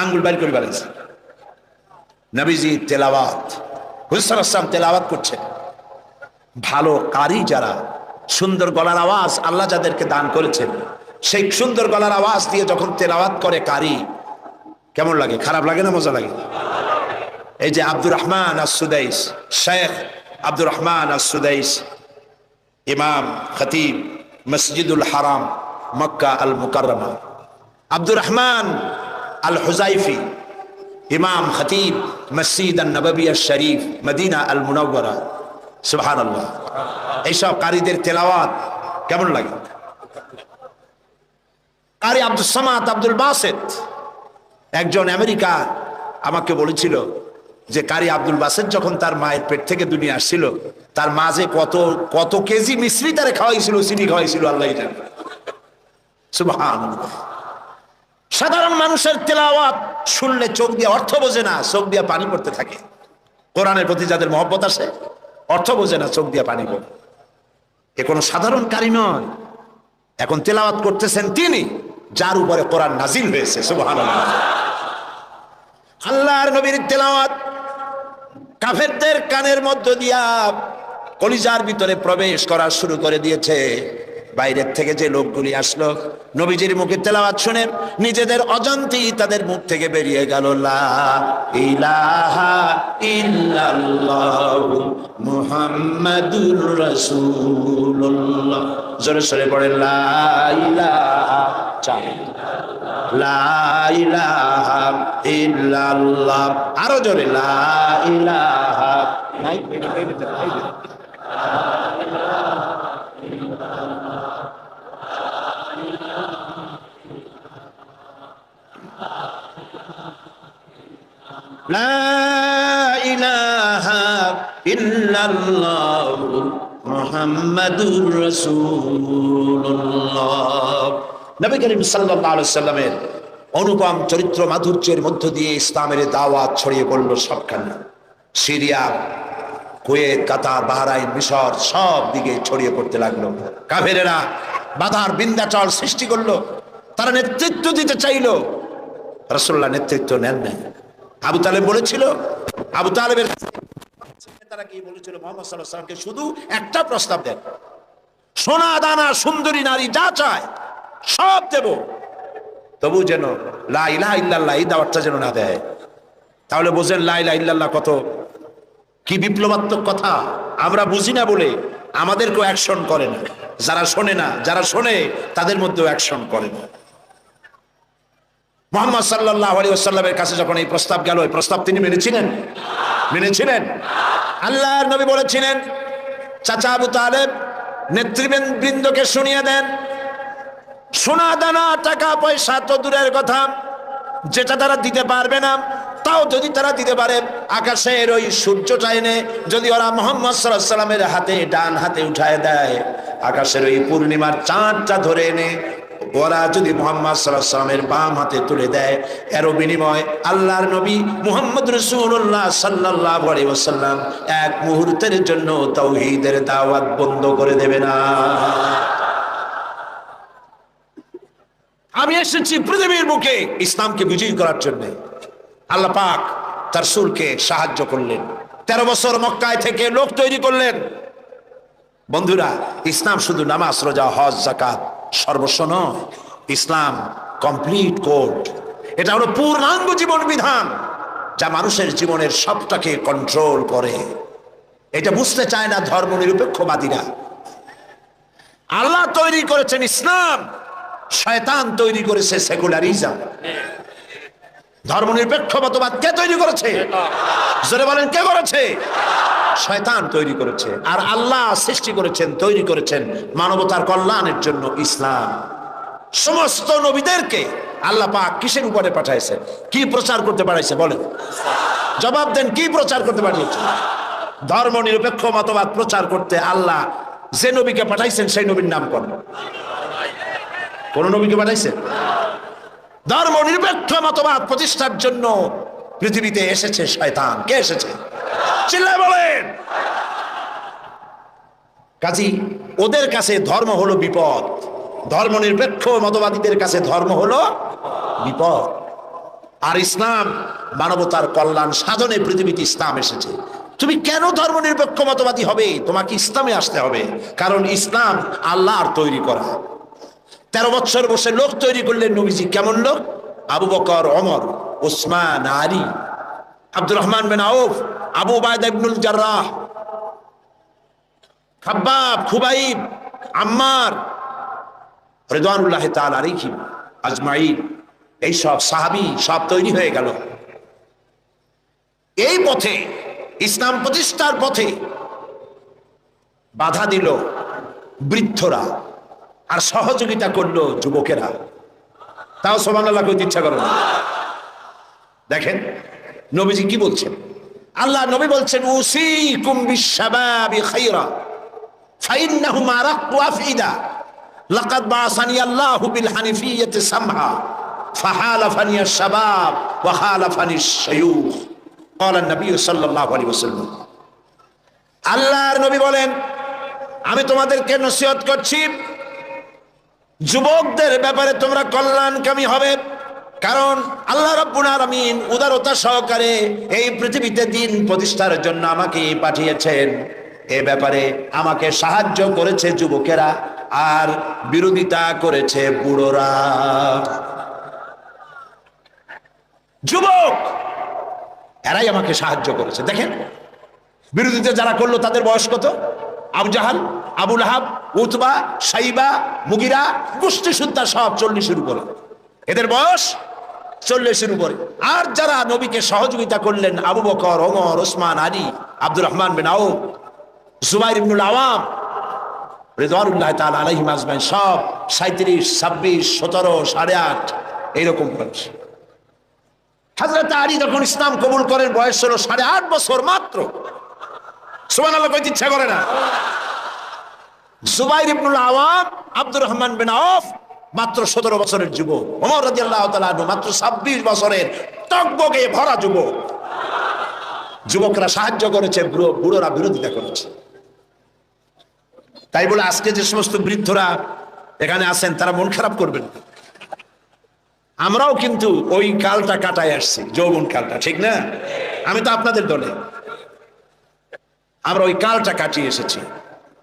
আঙ্গুল বাইর করে বেড়েছে। নবীজি তেলাওয়াত, হুজুর সাল্লাল্লাহু আলাইহি ওয়াসাল্লাম তেলাওয়াত করছেন। ভালো কারি যারা, সুন্দর গলার আওয়াজ আল্লাহ যাদেরকে দান করেছেন, সেই সুন্দর গলার আওয়াজ দিয়ে যখন তেলাওয়াত করে কারি, কেমন লাগে? খারাপ লাগে না মজা লাগে? এই যে আব্দুর রহমান আস-সুদাইস, শেখ আব্দুর রহমান আস-সুদাইস, ইমাম খতিব মসজিদুল হারাম মক্কা আল মুকাররমা, আব্দুর রহমান আল হুজাইফি, ইমাম খতিব মসজিদ আন নববী শরীফ মদিনা আল মুনাওয়ারা। সুবহানাল্লাহ, এইসব কারীদের তেলাওয়াত কেমন লাগে? কারি আব্দুল সামাদ আব্দুল বাসেত, একজন আমেরিকা আমাকে বলেছিল যে কারি আব্দুল বাসেত যখন তার মায়ের পেট থেকে দুনিয়া আসছিল, তার মা যে কত কত কেজি মিশ্রি তারে খাওয়াইছিল, চিনি খাওয়াইছিল, আল্লাহ জানে। সুবহানাল্লাহ। সাধারণ মানুষের তেলাওয়াত শুনলে চোখ দিয়ে অর্থ বোঝে না, চোখ দিয়ে পানি পড়তে থাকে। কোরআনের প্রতি যাদের মহব্বত আছে, অর্থ বোঝে না, চোখ দিয়ে পানি পড়ে। এ কোনো সাধারণ কারি নয়। এখন তেলাওয়াত করতেছেন তিনি, যার উপরে কোরআন নাজিল হয়েছে। সুবহানাল্লাহ। আল্লাহর নবীর তেলাওয়াত কাফেরদের কানের মধ্য দিয়া কলিজার ভিতরে প্রবেশ করা শুরু করে দিয়েছে। বাইরের থেকে যে লোকগুলি আসলো, নবীজির মুখে তেলাওয়াত শুনে নিজেদের অজান্তেই তাদের মুখ থেকে বেরিয়ে গেল, লা ইলাহা ইল্লাল্লাহু মুহাম্মাদুর রাসূলুল্লাহ। জোরে সরে পড়েন, লা ইলাহা লা ইলাহা ইল্লাল্লাহ। আরো জোরে, লা ইলাহা নাই লা ইলাহা ইল্লাল্লাহু মুহাম্মাদুর রাসূলুল্লাহ। নবী করিম সাল্লাল্লাহু আলাইহি ওয়াসাল্লামের অনুপম চরিত্র মাধুর্যের মধ্য দিয়ে ইসলামের দাওয়াত ছড়িয়ে পড়ল সবখানে। সিরিয়া, কুয়েত, কাতার, বাহরাইন, মিশর সব দিকে ছড়িয়ে পড়তে লাগলো। কাফেরেরা বাধার বিন্ধ্যাচল সৃষ্টি করলো, তারা নেতৃত্ব দিতে চাইলো, রাসূলুল্লাহ নেতৃত্ব নেন নাই। আবু তালেব বলেছিল, আবু তালেবের তারা কি বলেছিল, মুহাম্মদ সাল্লাল্লাহু আলাইহি ওয়াসাল্লামকে শুধু একটা প্রস্তাব দেন, সোনা দানা সুন্দরী নারী যা চায় সব দেব, তবু যেন লা ইলাহা ইল্লাল্লাহ এই দাওয়াতটা যেন না দেয়। তাহলে বোঝেন লা ইলাহা ইল্লাল্লাহ কত কি বিপ্লবাত্মক কথা। আমরা বুঝি না বলে আমাদেরকেও অ্যাকশন করে না, যারা শোনে না, যারা শোনে তাদের মধ্যেও অ্যাকশন করে না। মুহাম্মদ সাল্লাল্লাহু আলাইহি ওয়াসাল্লামের কাছে যখন এই প্রস্তাব গেল, এই প্রস্তাব তিনি মেনেছিলেন? মেনেছিলেন। আল্লাহর নবী বলেছিলেন, চাচা আবু তালেব নেতৃবৃন্দকে শুনিয়ে দেন, সোনা দানা টাকা পয়সা তো দূরের কথা, যেটা তারা দিতে পারবে না, তাও যদি তারা দিতে পারে আকাশের ওই সূর্যটা এনে যদি ওরা মুহাম্মদ সাল্লাল্লাহু আলাইহি ওয়াসাল্লামের হাতে, ডান হাতে উঠায় দেয়, আকাশের ওই পূর্ণিমার চাঁদটা ধরে এনে ওরা যদি মুহাম্মদ সাল্লাল্লাহু আলাইহি ওয়াসাল্লামের বাম হাতে তুলে দেয়, এর বিনিময় আল্লাহর নবী মুহাম্মদ রাসূলুল্লাহ সাল্লাল্লাহু আলাইহি ওয়াসাল্লাম এক মুহূর্তের জন্য তাওহীদের দাওয়াত বন্ধ করে দেবে না। আমি এসেছি পৃথিবীর বুকে ইসলামকে বিজয়ী করার জন্য। আল্লাহ পাক তার রাসূলকে সাহায্য করলেন, 13 বছর মক্কায় থেকে লোক তৈরি করলেন। বন্ধুরা, ইসলাম শুধু নামাজ, রোজা, হজ, যাকাত সর্বস্ব নয়, ইসলাম কমপ্লিট কোড। এটা হলো পূর্ণাঙ্গ জীবন বিধান, যা মানুষের জীবনের সবটাকে কন্ট্রোল করে। এটা বুঝতে চায় না ধর্ম নিরপেক্ষবাদীরা। আল্লাহ তৈরি করেছেন ইসলাম, শয়তান তৈরি করেছে সেকুলারিজম। ধর্ম নিরপেক্ষবাদ কে তৈরি করেছে? জোরে বলেন, কে করেছে? শয়তান তৈরি করেছে। আর আল্লাহ সৃষ্টি করেছেন, তৈরি করেছেন মানবতার কল্যাণের জন্য ইসলাম। সমস্ত নবীদেরকে আল্লাহ পাক কিসের উপরে পাঠাইছে, কি প্রচার করতে পাঠাইছে? বলেন, জবাব দেন, কি প্রচার করতে পাঠিয়েছে? ধর্ম নিরপেক্ষ মতবাদ প্রচার করতে আল্লাহ যে নবীকে পাঠাইছেন সেই নবীর নাম কোন? কোন নবীকে পাঠাইছেন? ধর্ম নিরপেক্ষ মতবাদ প্রতিষ্ঠার জন্য পৃথিবীতে এসেছে শয়তান। কে এসেছে? চিল্লায় বলেন। কাজী ওদের কাছে ধর্ম হলো বিপদ, ধর্ম নিরপেক্ষ মতবাদীদের কাছে ধর্ম হলো বিপদ। আর ইসলাম মানবতার কল্যাণ সাধনে পৃথিবীতে ইসলাম এসেছে। তুমি কেন ধর্ম নিরপেক্ষ মতবাদী হবে? তোমাকে ইসলামে আসতে হবে, কারণ ইসলাম আল্লাহর তৈরি করা। 13 বছর বসে লোক তৈরি করলেন নবীজি। কেমন লোক? আবু বকর, ওমর, উসমান, আলী, আব্দুর রহমান বিন আউফ, আবু উবাইদা ইবনুল জাররাহ, খাব্বাব, খুবাইব, আম্মার রিদওয়ানুল্লাহ তাআলা আলাইহিম আজমাইন, এই সব সাহাবী সব তৈরি হয়ে গেল। এই পথে, ইসলাম প্রতিষ্ঠার পথে বাধা দিল বৃদ্ধরা, আর সহযোগিতা করলো যুবকেরা। তাও সুবহানাল্লাহ কইতে ইচ্ছা করে না। দেখেন নবীজি কি বলছেন। আল্লাহ নবী বলছেন, উসিকুম বিশ-শাবাবি খায়রা ফাইন্নাহুম আরাক্কু আফইদা লাকাদ বাসানি আল্লাহু বিল হানিফিয়্যাতি সামহা ফাহালাফানি আশ-শাবাব ওয়া খালাফানি আশ-শায়ুখ ক্বালা নবী সাল্লাল্লাহু আলাইহি ওয়াসাল্লাম। আল্লাহর নবী বলেন, আমি তোমাদেরকে নসিহত করছি, যুবকদের ব্যাপারে তোমরা কল্যাণকামী হবে, কারণ আল্লাহ রাব্বুল আলামিন উদারতা সহকারে এই পৃথিবীতে দিন প্রতিষ্ঠার জন্য আমাকে পাঠিয়েছেন। এ ব্যাপারে আমাকে সাহায্য করেছে যুবকেরা, আর বিরোধিতা করেছে বুড়োরা। যুবক এরাই আমাকে সাহায্য করেছে। দেখেন বিরোধিতা যারা করলো তাদের বয়স কত? আবু জাহাল, আবু লাহাব, উতবা, সাইবা, মুগিরা, গোষ্ঠী সুদ্ধা সব 40-এর উপরে। এদের বয়স 40-এর উপরে। আর যারা নবীকে সহযোগিতা করলেন, আবু বকর, ওমর, ওসমান, আলী, আব্দুর রহমান বিন আউফ, জুবাইর ইবনুল আওয়াম রিদওয়ানুল্লাহ তাআলা আলাইহিম আজমাইন, সব 37, 26, 17, 8.5 এইরকম বয়স। হযরত আলী যখন ইসলাম কবুল করেন বয়স হলো 8.5 বছর মাত্র। সুবহানাল্লাহ কইতে ইচ্ছা করে না। জুবাইর ইবনুল আওয়াম, আব্দুর রহমান বিন আউফ মাত্র 17 বছরের যুবক। ওমর রাদিয়াল্লাহু তাআলা আনহু মাত্র 26 বছরের টকবগে ভরা যুবক। যুবকরা সাহায্য করেছে, বুড়োরা বিরোধিতা করেছে। তাই বলে আজকে যে সমস্ত বৃদ্ধরা এখানে আছেন তারা মন খারাপ করবেন না। আমরাও কিন্তু ওই কালটা কাটায় আসছি, যৌবন কালটা, ঠিক না? আমি তো আপনাদের দলে, আমরা ওই কালটা কাটিয়ে এসেছি।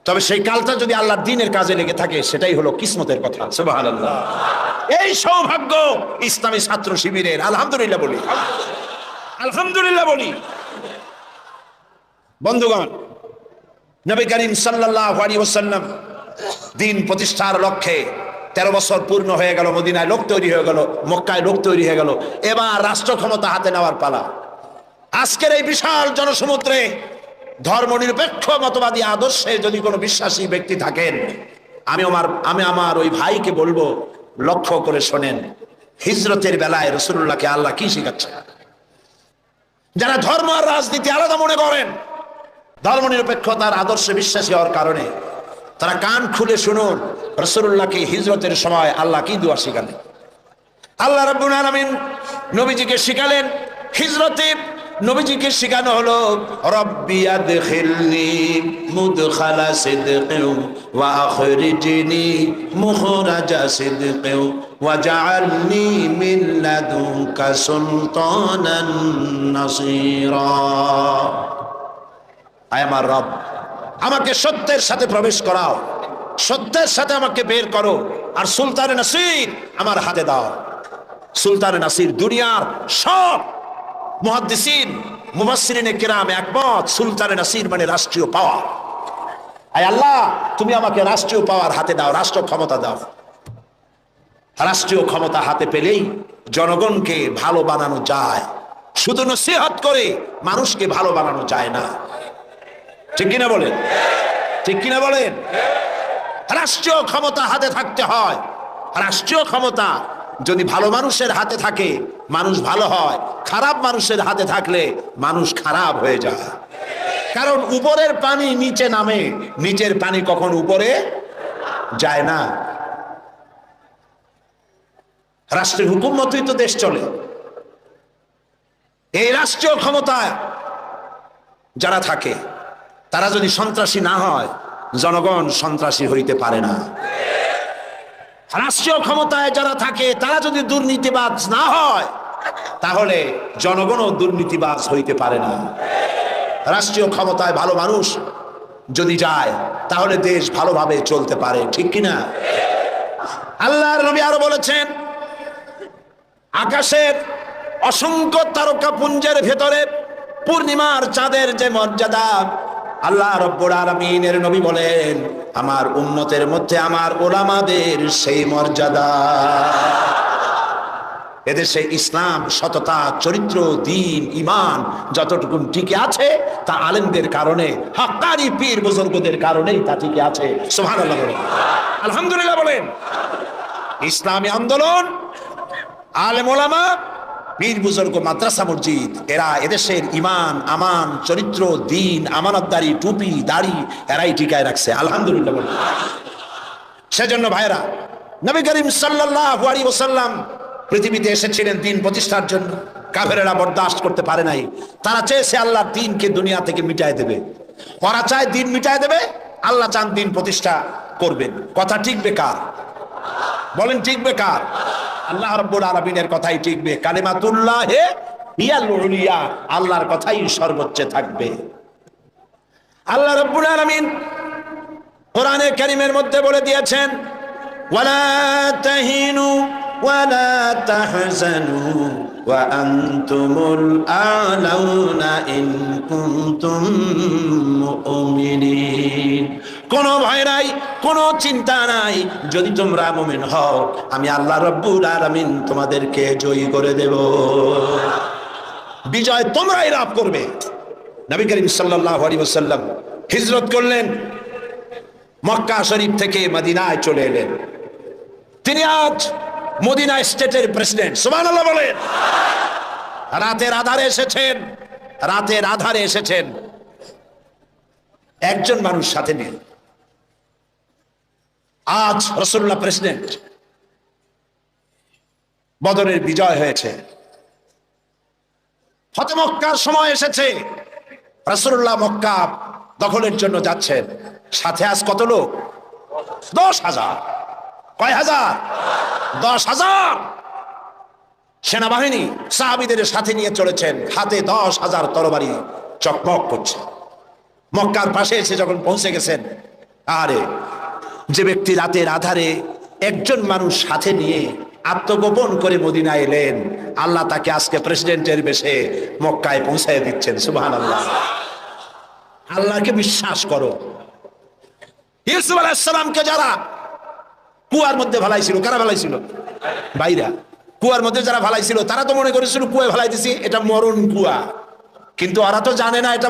তবে সেই কালটা যদি আল্লাহর দ্বীনের কাজে লেগে থাকে সেটাই হলো কিসমতের কথা। সুবহানাল্লাহ। এই সৌভাগ্য ইসলামী ছাত্র শিবিরের। আলহামদুলিল্লাহ বলি, আলহামদুলিল্লাহ বলি। বন্ধুগণ, নবী করিম সাল্লাল্লাহু আলাইহি ওয়াসাল্লাম দ্বীন প্রতিষ্ঠার লক্ষ্যে 13 বছর পূর্ণ হয়ে গেল, মদিনায় লোক তৈরি হয়ে গেল, মক্কায় লোক তৈরি হয়ে গেল, এবার রাষ্ট্র ক্ষমতা হাতে নেওয়ার পালা। আজকের এই বিশাল জনসমুদ্রে ধর্মনিরপেক্ষ মতবাদী আদর্শে যদি কোনো বিশ্বাসী ব্যক্তি থাকেন, আমি আমার ওই ভাইকে বলবো, লক্ষ্য করে শোনেন, হিজরতের বেলায় রাসূলুল্লাহকে আল্লাহ কি শিখাচ্ছে। যারা ধর্ম আর রাজনীতি আলাদা মনে করেন, ধর্মনিরপেক্ষতার আদর্শে বিশ্বাসী হওয়ার কারণে তারা কান খুলে শুনুন রাসূলুল্লাহকে হিজরতের সময় আল্লাহ কি দোয়া শিখালেন। আল্লাহ রাব্বুল আলামিন নবীজিকে শিখালেন হিজরতে। নবীজিকে শেখানো হলো রব্বি আদখিলনি মুদখালা সিদকিন ওয়া আখরিজনি মুখরাজা সিদকিন ওয়াজআলনি মিন লাদুনকা সুলতানান নাসীরা। আয় আমার রব, আমাকে সত্যের সাথে প্রবেশ করাও, সত্যের সাথে আমাকে বের করো, আর সুলতানে নাসির আমার হাতে দাও। সুলতানে নাসির দুনিয়ার সব মুহাদ্দিসিন মুফাসসিরিনে কিরাম একমত, সুলতানে নাসির মানে রাষ্ট্রীয় পাওয়ার। আয় আল্লাহ, তুমি আমাকে রাষ্ট্রীয় পাওয়ার হাতে দাও, রাষ্ট্র ক্ষমতা দাও। রাষ্ট্রীয় ক্ষমতা হাতে পেলেই জনগণকে ভালো বানানো যায়, শুধু নসিহত করে মানুষকে ভালো বানানো যায় না। ঠিক কিনা বলেন? ঠিক কিনা বলেন? রাষ্ট্রীয় ক্ষমতা হাতে থাকতে হয়। রাষ্ট্রীয় ক্ষমতা যদি ভালো মানুষের হাতে থাকে মানুষ ভালো হয়, খারাপ মানুষের হাতে থাকলে মানুষ খারাপ হয়ে যায়। কারণ উপরের পানি নিচে নামে, নিচের পানি কখন উপরে যায় না। রাষ্ট্রের হুকুম মতোই তো দেশ চলে। এই রাষ্ট্রীয় ক্ষমতায় যারা থাকে তারা যদি সন্ত্রাসী না হয়, জনগণ সন্ত্রাসী হইতে পারে না। রাষ্ট্রীয় ক্ষমতায় যারা থাকে তারা যদি দুর্নীতিবাজ না হয়, তাহলে জনগণও দুর্নীতিবাজ হইতে পারে না। রাষ্ট্রীয় ক্ষমতায় ভালো মানুষ যদি যায় তাহলে দেশ ভালোভাবে চলতে পারে। ঠিক কিনা? আল্লাহর নবী আরো বলেছেন, আকাশের অসংখ্য তারকা পুঞ্জের ভেতরে পূর্ণিমার চাঁদের যে মর্যাদা, আল্লাহ রাব্বুল আলামিনের নবী বলেন, আমার উম্মতের মধ্যে আমার ওলামাদের সেই মর্যাদা। এদেশে ইসলাম, সততা, চরিত্র, দ্বীন, ঈমান যতটুকু টিকে আছে তা আলেমদের কারণে, হক্কানি পীর বুজুর্গদের কারণেই তা টিকে আছে। সুবহানাল্লাহ বলেন, আলহামদুলিল্লাহ বলেন। ইসলামী আন্দোলন, আলেম ওলামা, পীর বুজুর্গ, মাদ্রাসা মসজিদ, এরা এদেশের ঈমান, আমান, চরিত্র, দ্বীন, আমানতদারি, টুপি, দাড়ি এরাই টিকায় রাখছে। আলহামদুলিল্লাহ বলেন। সেজন্য ভাইরা, নবী করিম সাল্লাল্লাহু আলাইহি ওয়াসাল্লাম পৃথিবীতে এসেছিলেন দ্বীন প্রতিষ্ঠার জন্য। কাফেরেরা বরদাস্ত করতে পারে নাই। তারা চেয়েছে আল্লাহর দ্বীনকে দুনিয়া থেকে মিটায় দেবে। ওরা চায় দ্বীন মিটায় দেবে, আল্লাহ চান দ্বীন প্রতিষ্ঠা করবেন। কথা টিকবে কার? বলেন টিকবে কার? আল্লাহ রাব্বুল আলামিনের কথাই টিকবে। কালিমাতুল্লাহি হিয়াল উলিয়া, আল্লাহর কথাই সর্বোচ্চ থাকবে। আল্লাহ রাব্বুল আলামিন কোরআনে কারীমের মধ্যে বলে দিয়েছেন, ওয়ালা তাহিনু ওয়ালা তাহজানু ওয়া আনতুমুল আ'লাউনা ইন কুনতুম মুমিনিন। কোনো ভয় নাই, কোনো চিন্তা নাই, যদি তোমরা মুমিন হও আমি আল্লাহ রাব্বুল আলামিন তোমাদেরকে জয়ী করে দেব। বিজয় তোমরাই লাভ করবে। নবী করিম সাল্লাল্লাহু আলাইহি ওয়াসাল্লাম হিজরত করলেন, মক্কা শরীফ থেকে মদিনায় চলে এলেন। তিনি আজ মদিনা স্টেটের প্রেসিডেন্ট। সুবহানাল্লাহ বলেন। রাতের আধারে এসেছেন, রাতের আধারে এসেছেন, একজন মানুষ সাথে নেই। আজ রাসূলুল্লাহ প্রেসিডেন্ট, বদরের বিজয় হয়েছে, ফতে মক্কার সময় এসেছে, রাসূলুল্লাহ মক্কা দখলের জন্য যাচ্ছেন, সাথে আজ কত লোক? 10,000। কয় হাজার? 10,000 সেনাবাহিনী সাহাবীদের সাথে নিয়ে চলেছেন, হাতে 10,000 তরবারি চকমক করছে। মক্কার পাশে এসে যখন পৌঁছে গেছেন, আরে যে ব্যক্তি রাতের আধারে একজন মানুষ সাথে নিয়ে আত্মগোপন করে মদিনায় এলেন, আল্লাহ তাকে আজকে প্রেসিডেন্টের বেশে মক্কায় পৌঁছায় দিচ্ছেন। সুবহানাল্লাহ। আল্লাহকে বিশ্বাস করো। ইউসুফ আলাইহিস সালামকে যারা কুয়ার মধ্যে ভালাইছিল, কারা ভালাইছিল? বাইরা। কুয়ার মধ্যে যারা ভালাইছিল তারা তো মনে করেছিল কুয়ায় ভালাই দিছি, এটা মরণ কুয়া, কিন্তু ওরা তো জানে না এটা